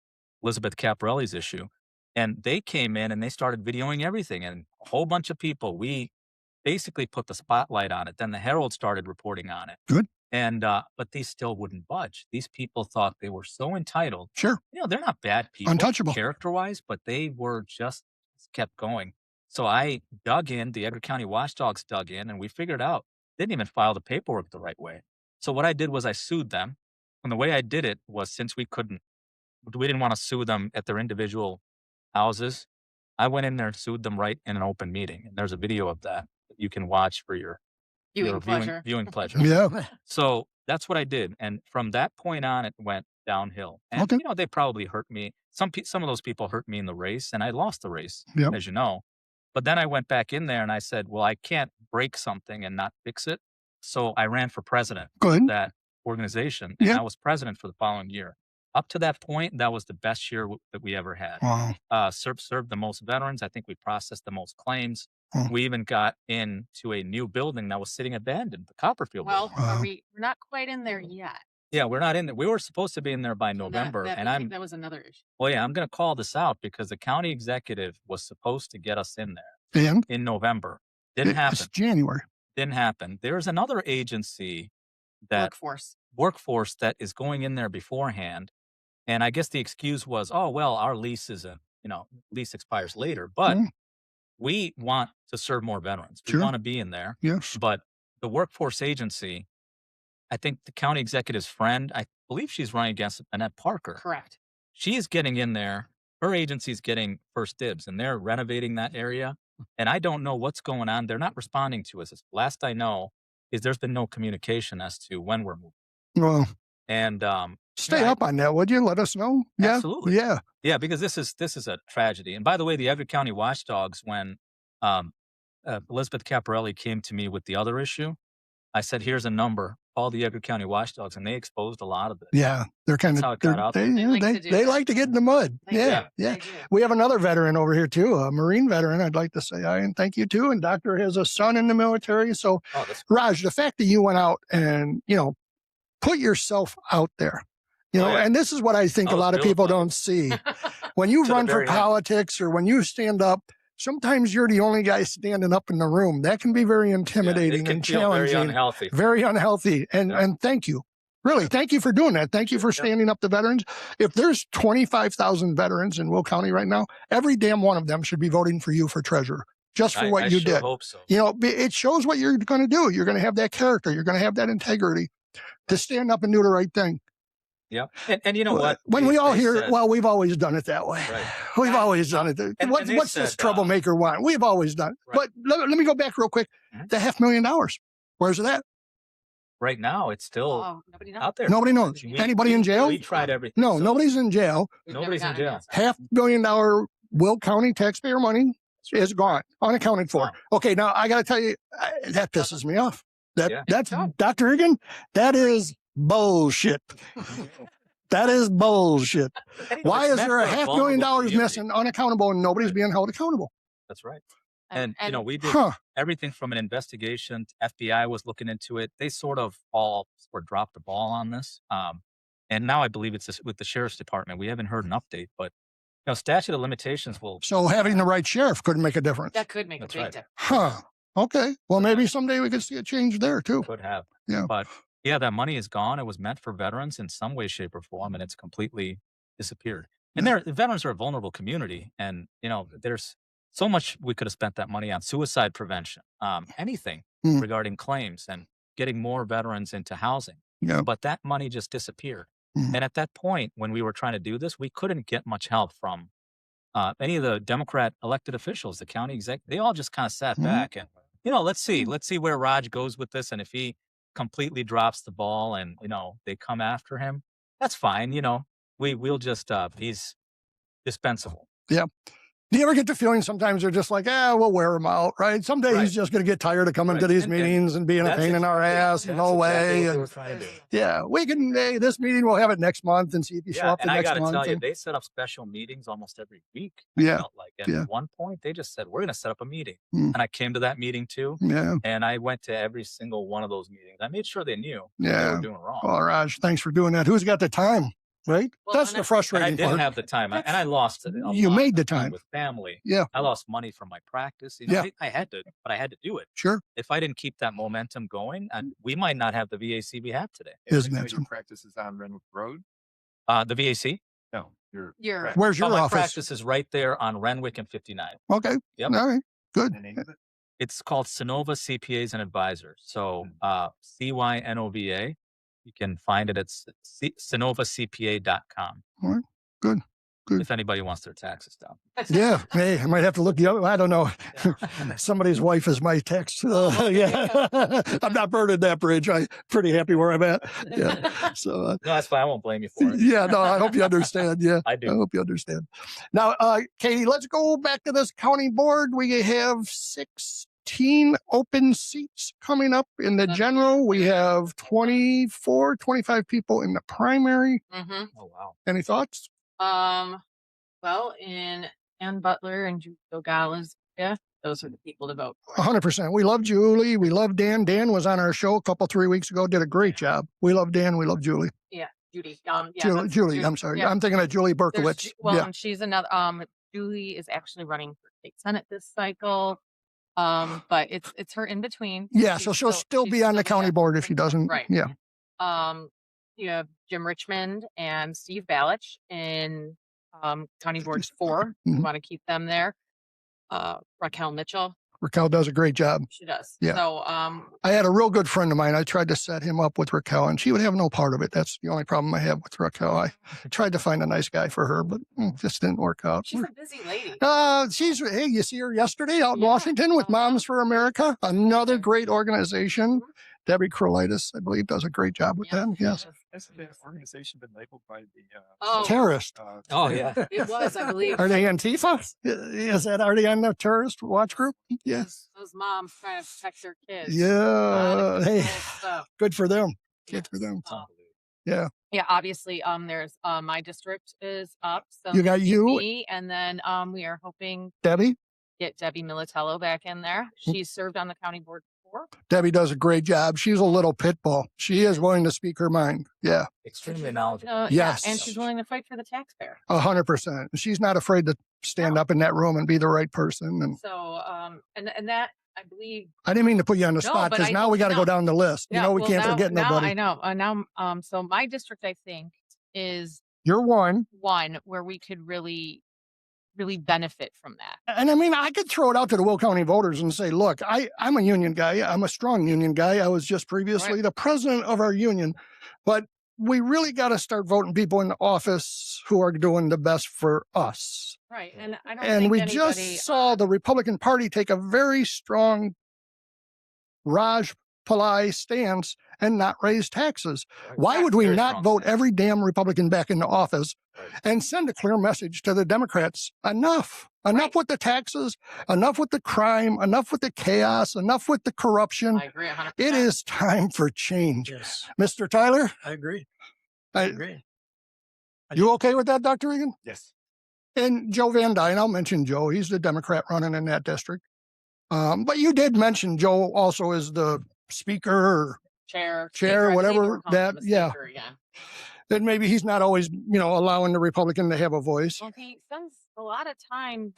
Elizabeth Caporelli's issue. And they came in and they started videoing everything, and a whole bunch of people. We basically put the spotlight on it. Then the Herald started reporting on it. Good. And but these still wouldn't budge. These people thought they were so entitled. Sure. You know, they're not bad people, Untouchable. character-wise, but they were just kept going. So I dug in. The Edgar County Watchdogs dug in, and we figured out they didn't even file the paperwork the right way. So what I did was I sued them, and the way I did it was since we didn't want to sue them at their individual houses. I went in there and sued them right in an open meeting, and there's a video of that you can watch for your Viewing pleasure. viewing pleasure. Yeah. So that's what I did, and from that point on, it went downhill. And Okay. you know, they probably hurt me. Some of those people hurt me in the race, and I lost the race, Yep. as you know. But then I went back in there and I said, "Well, I can't break something and not fix it." So I ran for president Good. of that organization, and Yeah. I was president for the following year. Up to that point, that was the best year that we ever had. Wow. Served the most veterans. I think we processed the most claims. Hmm. We even got into a new building that was sitting abandoned, the Copperfield building. Well, we're not quite in there yet. Yeah, we're not in there. We were supposed to be in there by So November, that and that was another issue. well, yeah, I'm going to call this out because the county executive was supposed to get us in there And in November. Didn't happen. it's January. Didn't happen. There's another agency that workforce that is going in there beforehand, and I guess the excuse was, "Oh, well, our lease lease expires later," but Mm. we want to serve more veterans. We Sure. want to be in there, Yes. but the workforce agency, I think the county executive's friend, I believe she's running against Annette Parker. Correct. She is getting in there. Her agency's getting first dibs, and they're renovating that area. And I don't know what's going on. They're not responding to us. Last I know is there's been no communication as to when we're moving. Well, And stay yeah, up on that, would you? Let us know. Yeah. Absolutely. Yeah. yeah, because this is a tragedy. And by the way, the Edgar County Watchdogs, when Elizabeth Caporelli came to me with the other issue, I said, "Here's a number. Call the Edgar County Watchdogs," and they exposed a lot of it. Yeah. They're kind That's how of, it got out there. They like to do they that. like to get in the mud. They Yeah. do. Yeah. They do. We have another veteran over here too, a Marine veteran. I'd like to say and thank you too. And Doctor has a son in the military. So Oh, that's Raj, the fact that you went out and, put yourself out there, Oh, yeah. and this is what I think I a was lot of built people like it. don't see. When you To the run for very end. politics or when you stand up, sometimes you're the only guy standing up in the room. That can be very Yeah, intimidating it can and feel challenging. very unhealthy. Very unhealthy. And Yeah. and thank you. Really, thank you for doing that. Thank you for standing up to veterans. If there's 25,000 veterans in Will County right now, every damn one of them should be voting for you for treasurer, just for what I you sure did. hope so. It shows what you're going to do. You're going to have that character. You're going to have that integrity to stand up and do the right thing. Yeah, and you know what? When we all They hear, said- well, we've always done it that way. Right. We've always done it. And What's they this said, troublemaker want? We've always done it. Right. But let me go back real quick. Mhm. The $500,000. Where's it at? right now, it's still Oh, nobody knows. out there. Nobody knows. We- Anybody in jail? We tried everything. No, So nobody's in jail. We've never Nobody's in gotten an jail. answer. $500,000 Will County taxpayer money is gone, unaccounted for. Wow. Okay, now I got to tell you, that pisses me off. Yeah. That's No. Dr. Higgin. That is bullshit. That is bullshit. And, Why it's is meant there a for $500,000 vulnerable community. missing, unaccountable, and nobody's being held accountable? That's right. And we did Huh? everything from an investigation. FBI was looking into it. They sort of all dropped the ball on this. And now I believe it's with the sheriff's department. We haven't heard an update, but statute of limitations will. So having the right sheriff couldn't make a difference. That could make That's a big right. difference. Huh? Okay. Well, maybe someday we could see a change there too. Could have. Yeah. But yeah, that money is gone. It was meant for veterans in some way, shape, or form, and it's completely disappeared. And the veterans are a vulnerable community, and there's so much we could have spent that money on: suicide prevention, anything Mm. regarding claims, and getting more veterans into housing. Yeah. But that money just disappeared. Mm. And at that point, when we were trying to do this, we couldn't get much help from any of the Democrat elected officials, the county exec. They all just kind of sat Mhm. back and, let's see where Raj goes with this. And if he completely drops the ball and, they come after him, that's fine. We'll just, he's dispensable. Yeah. Do you ever get the feeling sometimes they're just like, we'll wear them out, right? Someday Right. he's just going to get tired of coming Right. to these And meetings and being a that's pain in our ass. that's No exactly way. what they And were trying to do. yeah, we can, hey, this meeting, we'll have it next month and see if you show Yeah, up the and I next got to month. tell you, and- they set up special meetings almost every week. I Yeah, felt like, and yeah. at one point they just said, "We're going to set up a meeting," Mm. and I came to that meeting too. Yeah, And I went to every single one of those meetings. I made sure they knew what they yeah. were doing wrong. Well, Raj, thanks for doing that. Who's got the time, right? Well, That's and the I- And I frustrating didn't part. have the time, and I lost a You lot made of the time. with family. Yeah, I lost money from my practice. You know, Yeah. I had to, but I had to do it. sure. If I didn't keep that momentum going, we might not have the VAC we have today. Isn't Some that of your some- practices on Renwick Road? The VAC. No, your Your- practice. Where's your my office? practice is right there on Renwick and 59. Okay. Yep. All right. Good. The name of it? It's called Sonova CPAs and Advisors. So CYNOVA. You can find it at sonovacpa.com. All right. Good. Good. If anybody wants their taxes down. Yeah. Hey, I might have to look you up. I don't know. Somebody's wife is my text. Yeah. I'm not burning that bridge. I'm pretty happy where I'm at. Yeah. So, No, that's fine. I won't blame you for it. yeah, no, I hope you understand. Yeah. I I do. hope you understand. Now, Katie, let's go back to this county board. We have 16 open seats coming up in the general. We have 24, 25 people in the primary. Mm-hmm. Oh, wow. Any thoughts? Well, in Ann Butler and Julie Gala's, yeah, those are the people to vote for. 100%. We love Julie. We love Dan. Dan was on our show a couple, 3 weeks ago, did a great job. We love Dan. We love Julie. Yeah, Judy. Yeah, Julie, that's Julie, I'm sorry. yeah. I'm thinking of Julie There's Berkowitz. Well, Yeah. and she's another. Julie is actually running for state senate this cycle. But it's her in between. Yeah. So she'll still she's be on the still county there. board if she doesn't. Right. Yeah. You have Jim Richmond and Steve Balich in County Board 4. We Mhm. want to keep them there. Raquel Mitchell, Raquel does a great job. she does. Yeah. So I had a real good friend of mine. I tried to set him up with Raquel, and she would have no part of it. That's the only problem I have with Raquel. I tried to find a nice guy for her, but just didn't work out. she's a busy lady. Hey, you see her yesterday out in Yeah. Washington with Uh-huh. Moms for America, another great organization. Debbie Krolitis, I believe, does a great job with Yeah, them. she Yes. does. Hasn't the organization been labeled by the Oh. Terrorist. Oh, yeah. It was, I believe. Are they Antifa? Are they on the terrorist watch group? Yeah. Those moms trying to protect their kids. Yeah. Hey, Stuff. good for them. Yeah. Good for them. Um, Yeah. Yeah, obviously, there's my district is up. So You got you, me, and then we are hoping Debbie. to get Debbie Militello back in there. She's served on the county board before. Debbie does a great job. She's a little pit bull. She is willing to speak her mind. Yeah. Extremely knowledgeable. Yes. Yeah, and she's willing to fight for the taxpayer. 100%. She's not afraid to stand up in that room and be the right person. And So and that I believe. I didn't mean to put you on the No, spot but because I- now we got to no. go down the list. Yeah, You know, we well, can't forget now nobody. I know. So my district, I think, is You're one. one where we could really benefit from that. And I mean, I could throw it out to the Will County voters and say, look, I'm a union guy. I'm a strong union guy. I was just previously Right. the president of our union. But we really got to start voting people in the office who are doing the best for us. Right. And I don't And think we anybody, just saw the Republican Party take a very strong Raj PIllai stance and not raise taxes. Why would we Very not strong vote stance. every damn Republican back into office Right. and send a clear message to the Democrats? Enough. Enough Right. with the taxes, enough with the crime, enough with the chaos, enough with the corruption. I agree 100%. It is time for change. Yes, Mr. Tyler, I agree. I I, agree. you okay with that, Dr. Regan? Yes. And Joe Van Dyne, I'll mention Joe. He's the Democrat running in that district. But you did mention Joe also is the speaker, or chair, Chair, speaker. I believe whatever we're calling him that- the yeah. speaker again. that maybe he's not always, allowing the Republican to have a voice. Well, he spends a lot of time,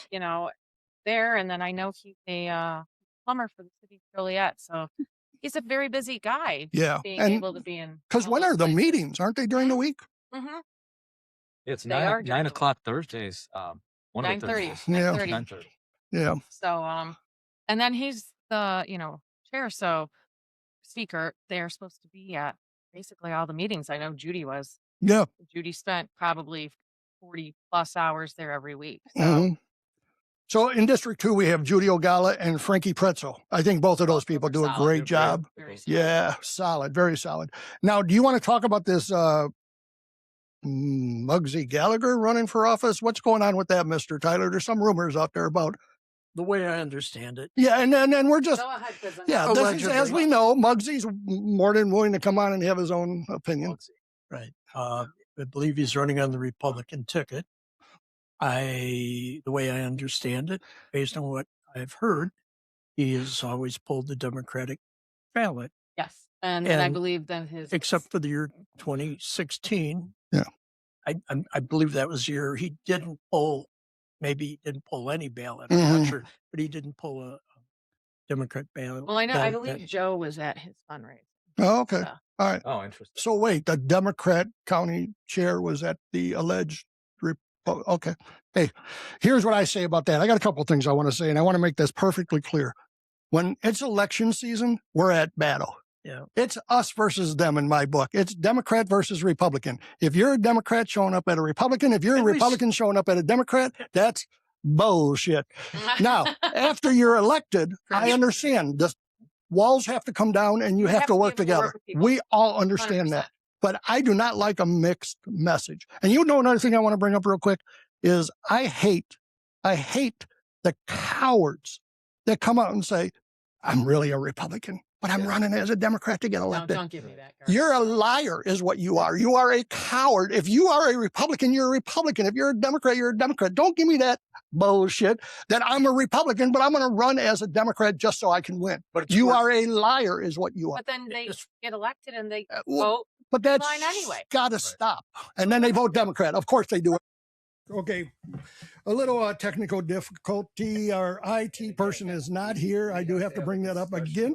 there, and then I know he's a plumber for the city of Joliet, so he's a very busy guy. Yeah. Being And able to be in. because all when those are the places. meetings? Aren't they during the week? Mm-hmm. It's They are 9 doing- o'clock Thursdays. One of the 9:30. Thursdays. Yeah. 9:30. 9:30. Yeah. So, and then he's the, chair. So, speaker, they're supposed to be at basically all the meetings. I know Judy was. Yeah. Judy spent probably 40 plus hours there every week. So, Mhm. So in District 2, we have Judy Ogala and Frankie Pretzel. I think both of those people do a solid. great job. very solid. Yeah, solid, very solid. Now, do you want to talk about this Muggsy Gallagher running for office. What's going on with that, Mr. Tyler? There's some rumors out there about. The way I understand it. Yeah, and then we're just. Go ahead, because Yeah, this is, as we know, Muggsy's more than willing to come on and have his own opinion. Right. I believe he's running on the Republican ticket. The way I understand it, based on what I've heard, he has always pulled the Democratic ballot. Yes, and I believe that except for the year 2016. Yeah, I believe that was the year he didn't pull. Maybe he didn't pull any ballot. I'm not sure, but he didn't pull a Democrat ballot. Well, I know. I believe Joe was at his fundraiser. Oh, okay. So. All right. Oh, interesting. So wait, the Democrat county chair was at the alleged. Okay. Hey, here's what I say about that. I got a couple of things I want to say, and I want to make this perfectly clear. When it's election season, we're at battle. Yeah. It's us versus them in my book. It's Democrat versus Republican. If you're a Democrat showing up at a Republican, if you're a Republican showing up at a Democrat, that's bullshit. Now, after you're elected, I understand the walls have to come down and you have to work together. We all understand 100%. That. But I do not like a mixed message. And you know, another thing I want to bring up real quick is I hate the cowards that come out and say, I'm really a Republican, but I'm running as a Democrat to get elected. No, don't give me that card. You're a liar is what you are. You are a coward. If you are a Republican, you're a Republican. If you're a Democrat, you're a Democrat. Don't give me that bullshit that I'm a Republican, but I'm going to run as a Democrat just so I can win. But you are a liar is what you are. But then they get elected and they vote. But that's anyway. Got to stop. And then they vote Democrat. Of course they do it. Okay, a little technical difficulty. Our IT person is not here. I do have to bring that up again.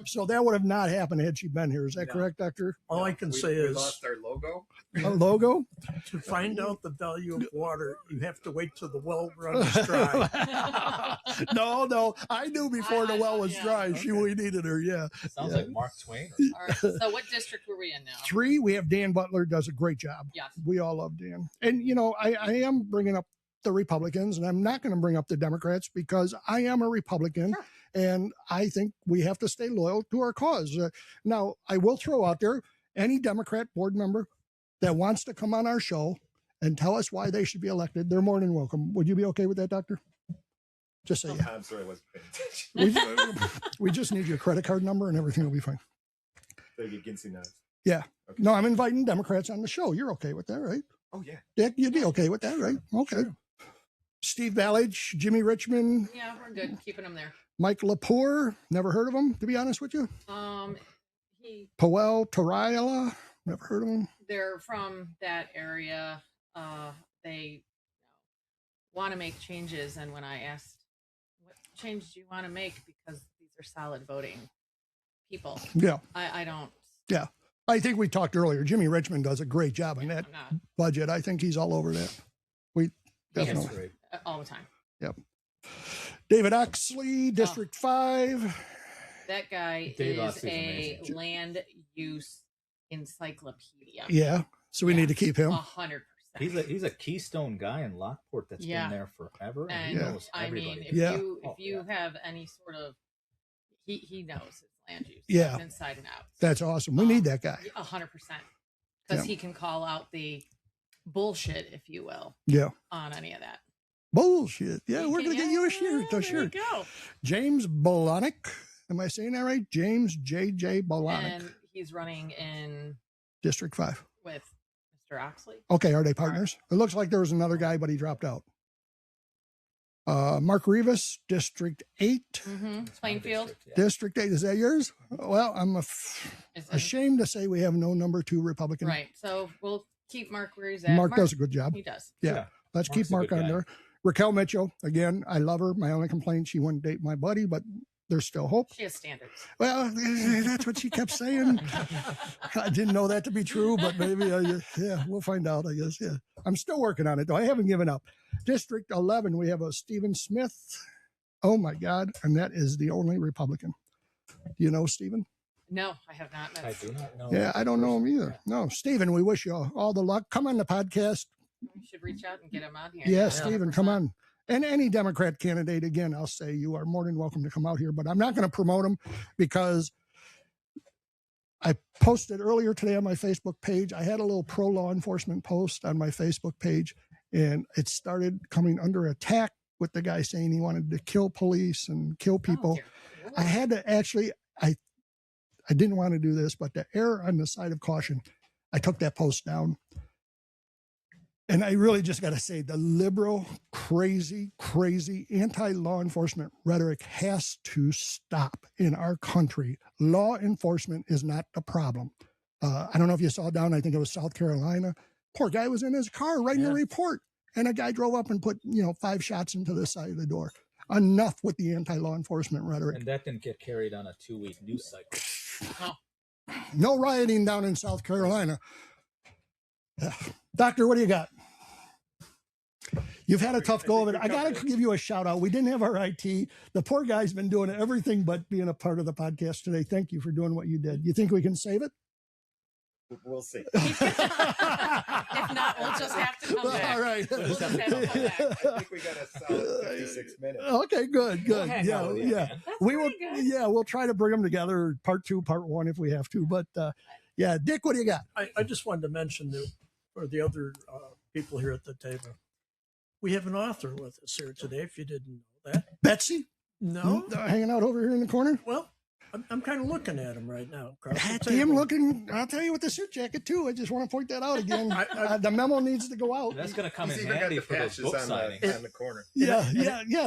So that would have not happened had she been here. Is that correct, Doctor? All I can say is, we lost our logo. A logo? To find out the value of water, you have to wait till the well runs dry. No, I knew before the well was dry. Okay. We needed her. Yeah. Sounds like Mark Twain. All right. So what district were we in now? 3. We have Dan Butler, does a great job. Yes. We all love Dan. And, you know, I am bringing up the Republicans, and I'm not going to bring up the Democrats because I am a Republican. Sure. And I think we have to stay loyal to our cause. Now, I will throw out there any Democrat board member that wants to come on our show and tell us why they should be elected, they're more than welcome. Would you be okay with that, Doctor? Just say yeah. I'm sorry, I wasn't paying attention. We just need your credit card number and everything will be fine. They get Ginsey knives. Yeah. Okay. No, I'm inviting Democrats on the show. You're okay with that, right? Oh, yeah. Dick, you'd be okay with that, right? Okay. Sure. Steve Ballage, Jimmy Richmond. Yeah, we're good. Keeping them there. Mike Lepore. Never heard of him, to be honest with you. Powell Tarayala. Never heard of him. They're from that area. They want to make changes. And when I asked, what change do you want to make? Because these are solid voting people. Yeah. I don't. Yeah. I think we talked earlier. Jimmy Richmond does a great job on that budget. I think he's all over that. We definitely. All the time. Yep. David Oxley, District 5. That guy is a land use encyclopedia. Yeah. So we need to keep him. 100%. He's a keystone guy in Lockport that's been there forever. And he knows everybody. If you have any sort of, he knows his land use inside and out. That's awesome. We need that guy. 100%. Because he can call out the bullshit, if you will. Yeah. On any of that. Bullshit. Yeah, we're going to get you a shirt. There you go. James Bolonic. Am I saying that right? James J.J. Bolonic. And he's running in District 5 with Mr. Oxley. Okay, are they partners? It looks like there was another guy, but he dropped out. Mark Rivas, District 8. Mm-hmm. Plainfield. District 8. Is that yours? Well, I'm ashamed to say we have no number 2 Republican. Right. So we'll keep Mark where he's at. Mark does a good job. He does. Yeah. Let's keep Mark on there. Raquel Mitchell, again, I love her. My only complaint, she wouldn't date my buddy, but there's still hope. She has standards. Well, that's what she kept saying. I didn't know that to be true, but maybe, we'll find out, I guess. Yeah. I'm still working on it, though. I haven't given up. District 11, we have a Stephen Smith. Oh, my God. And that is the only Republican. Do you know Stephen? No, I have not. I do not know. Yeah, I don't know him either. No, Stephen, we wish you all the luck. Come on the podcast. You should reach out and get him on here. Yeah, Stephen, come on. And any Democrat candidate, again, I'll say you are more than welcome to come out here, but I'm not going to promote him because I posted earlier today on my Facebook page. I had a little pro law enforcement post on my Facebook page, and it started coming under attack with the guy saying he wanted to kill police and kill people. I had to actually, I didn't want to do this, but to err on the side of caution, I took that post down. And I really just got to say, the liberal, crazy anti-law enforcement rhetoric has to stop in our country. Law enforcement is not the problem. I don't know if you saw down, I think it was South Carolina. Poor guy was in his car writing a report, and a guy drove up and put, 5 shots into the side of the door. Enough with the anti-law enforcement rhetoric. And that didn't get carried on a 2-week news cycle. No rioting down in South Carolina. Doctor, what do you got? You've had a tough go of it. I got to give you a shout out. We didn't have our IT. The poor guy's been doing everything but being a part of the podcast today. Thank you for doing what you did. You think we can save it? We'll see. If not, we'll just have to come back. All right. We'll just have to come back. I think we got a solid 56 minutes. Okay, good. We'll hang out with you, man. That's We will. pretty good. Yeah, we'll try to bring them together, part 2, part 1, if we have to. But yeah, Dick, what do you got? I just wanted to mention for the other people here at the table, we have an author with us here today, if you didn't know that. Betsy? No? Hanging out over here in the corner? Well, I'm kind of looking at him right now. across the Damn, table. looking. I'll tell you with the suit jacket, too. I just want to point that out again. The memo needs to go out. That's going to come He's in even got handy the for those patches book on signings. the corner. Yeah.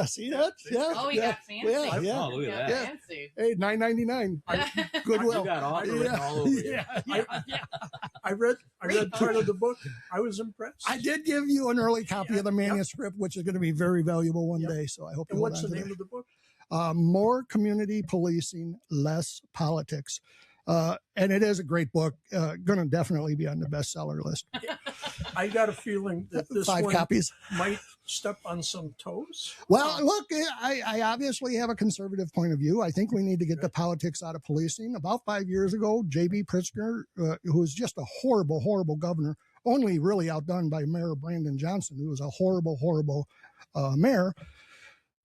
See that? See? Yeah. Oh, he yeah. got fancy. Yeah. Oh, look at that. Yeah. Fancy. Hey, $9.99. Goodwill. You got author written all over you. Yeah. I read part of the book. I was impressed. I did give you an early copy of the manuscript, which is going to be very valuable one day. So I hope you And hold what's on the to name that. of the book? More community policing, less politics. And it is a great book. Going to definitely be on the bestseller list. I got a feeling that this 5 one copies. might step on some toes. Well, look, I obviously have a conservative point of view. I think we need to get the politics out of policing. About 5 years ago, J.B. Pritzker, who was just a horrible governor, only really outdone by Mayor Brandon Johnson, who was a horrible mayor,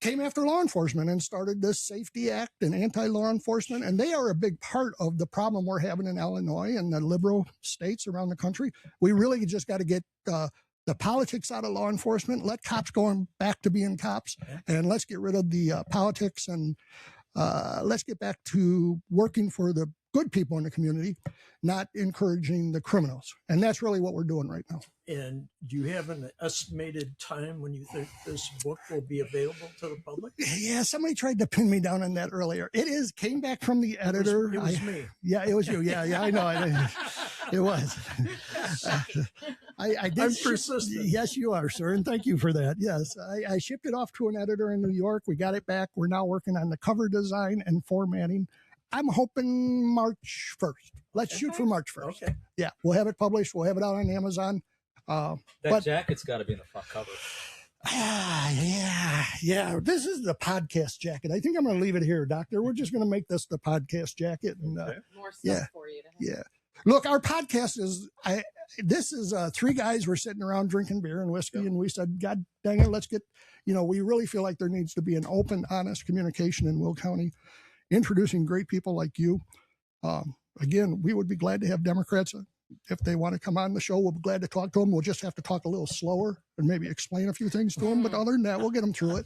came after law enforcement and started this Safety Act and anti-law enforcement. And they are a big part of the problem we're having in Illinois and the liberal states around the country. We really just got to get the politics out of law enforcement, let cops go back to being cops, and let's get rid of the politics, and let's get back to working for the good people in the community, not encouraging the criminals. And that's really what we're doing right now. And do you have an estimated time when you think this book will be available to the public? Yeah, somebody tried to pin me down on that earlier. Came back from the editor. It was me. Yeah, it was you. Yeah, I know. It was. I did. I'm persistent. Yes, you are, sir, and thank you for that. Yes, I shipped it off to an editor in New York. We got it back. We're now working on the cover design and formatting. I'm hoping March 1st. Let's shoot for March 1st. Okay. Yeah, we'll have it published. We'll have it out on Amazon. That jacket's got to be in the front cover. Yeah. This is the podcast jacket. I think I'm going to leave it here, Doctor. We're just going to make this the podcast jacket. And More stuff yeah. for you. yeah. Look, our podcast is, this is 3 guys were sitting around drinking beer and whiskey, and we said, God dang it, let's get, we really feel like there needs to be an open, honest communication in Will County, introducing great people like you. Again, we would be glad to have Democrats. If they want to come on the show, we'll be glad to talk to them. We'll just have to talk a little slower and maybe explain a few things to them. But other than that, we'll get them through it.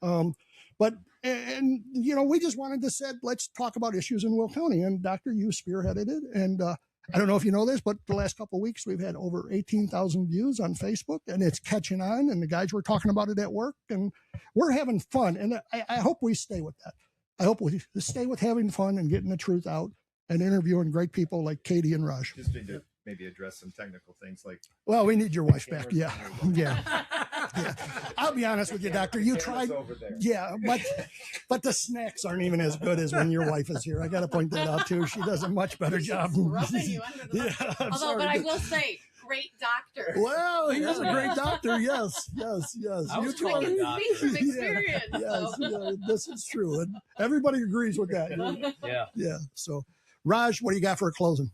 We just wanted to say, let's talk about issues in Will County. And Doctor, you spearheaded it. And I don't know if you know this, but the last couple of weeks, we've had over 18,000 views on Facebook, and it's catching on. And the guys were talking about it at work, and we're having fun. And I hope we stay with that. I hope we stay with having fun and getting the truth out and interviewing great people like Katie and Raj. Just need to maybe address some technical things like. Well, we need your wife back. Yeah. I'll be honest with you, Doctor. You tried. Over there. Yeah, but the snacks aren't even as good as when your wife is here. I got to point that out too. She does a much better job. Rubbing you under the bus. I'm Although, sorry. but I will say, great doctor. Well, he is a great doctor. Yes. I was two called are- a doctor. Speak from experience. Yes, So. this is true. And everybody agrees with that. Yeah. Yeah. So, Raj, what do you got for a closing?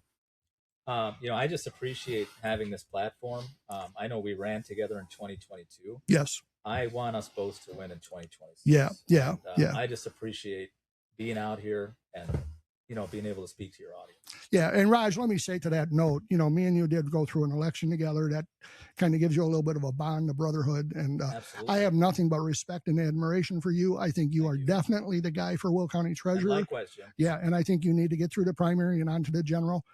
I just appreciate having this platform. I know we ran together in 2022. Yes. I want us both to win in 2026. Yeah. And, I just appreciate being out here and, being able to speak to your audience. Yeah, and Raj, let me say to that note, me and you did go through an election together. That kind of gives you a little bit of a bond, a brotherhood, and Absolutely. I have nothing but respect and admiration for you. I think you Thank are you. definitely the guy for Will County And Treasurer. likewise, Jim. Yeah, and I think you need to get through the primary and onto the general.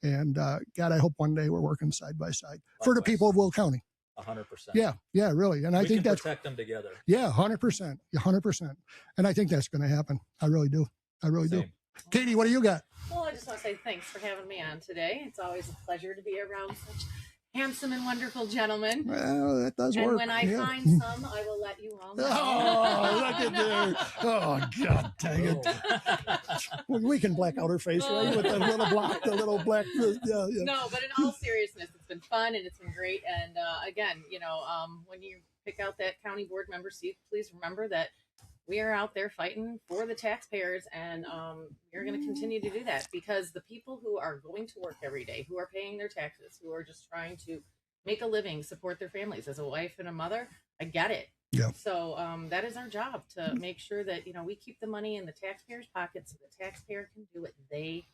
And God, I hope one day we're working side by side for the Likewise. people of Will County. 100%. Yeah, really. And I we think can that's protect them together. yeah, 100%, 100%. And I think that's going to happen. I really do. I really do. Same. Katie, what do you got? Well, I just want to say thanks for having me on today. It's always a pleasure to be around such handsome and wonderful gentlemen. Well, that does And work. when I yeah. find some, I will let you all know. Oh, look at there. Oh, God dang it. Well, we can black out her face, right? With the little block, the little black. Yeah. No, but in all seriousness, it's been fun and it's been great. And again, when you pick out that county board member seat, please remember that we are out there fighting for the taxpayers, and we're going to continue to do that because the people who are going to work every day, who are paying their taxes, who are just trying to make a living, support their families. As a wife and a mother, I get it. Yeah. So that is our job, to make sure that we keep the money in the taxpayers' pockets so the taxpayer can do what they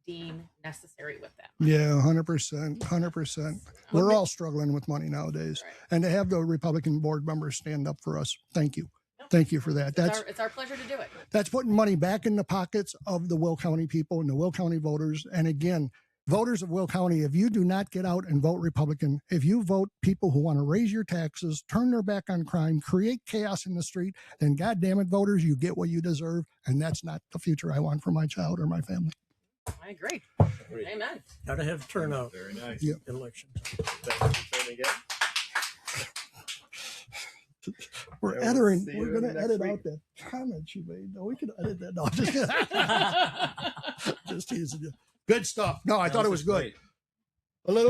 deem necessary with them. Yeah, 100%, 100%. We're all struggling with money nowadays, Right. and to have the Republican board members stand up for us, thank you. Thank you for that. It's our pleasure to do it. That's putting money back in the pockets of the Will County people and the Will County voters. And again, voters of Will County, if you do not get out and vote Republican, if you vote people who want to raise your taxes, turn their back on crime, create chaos in the street, then God damn it, voters, you get what you deserve. And that's not the future I want for my child or my family. I agree. Agreed. Amen. Got to have turnout. Very nice. Yeah. Elections. Thanks for turning in. We're Yeah, we'll editing. see We're you going to next edit week. out that comment you made. No, we can edit that. No, just, just teasing you. Good stuff. No, I thought it was good. Great. A little.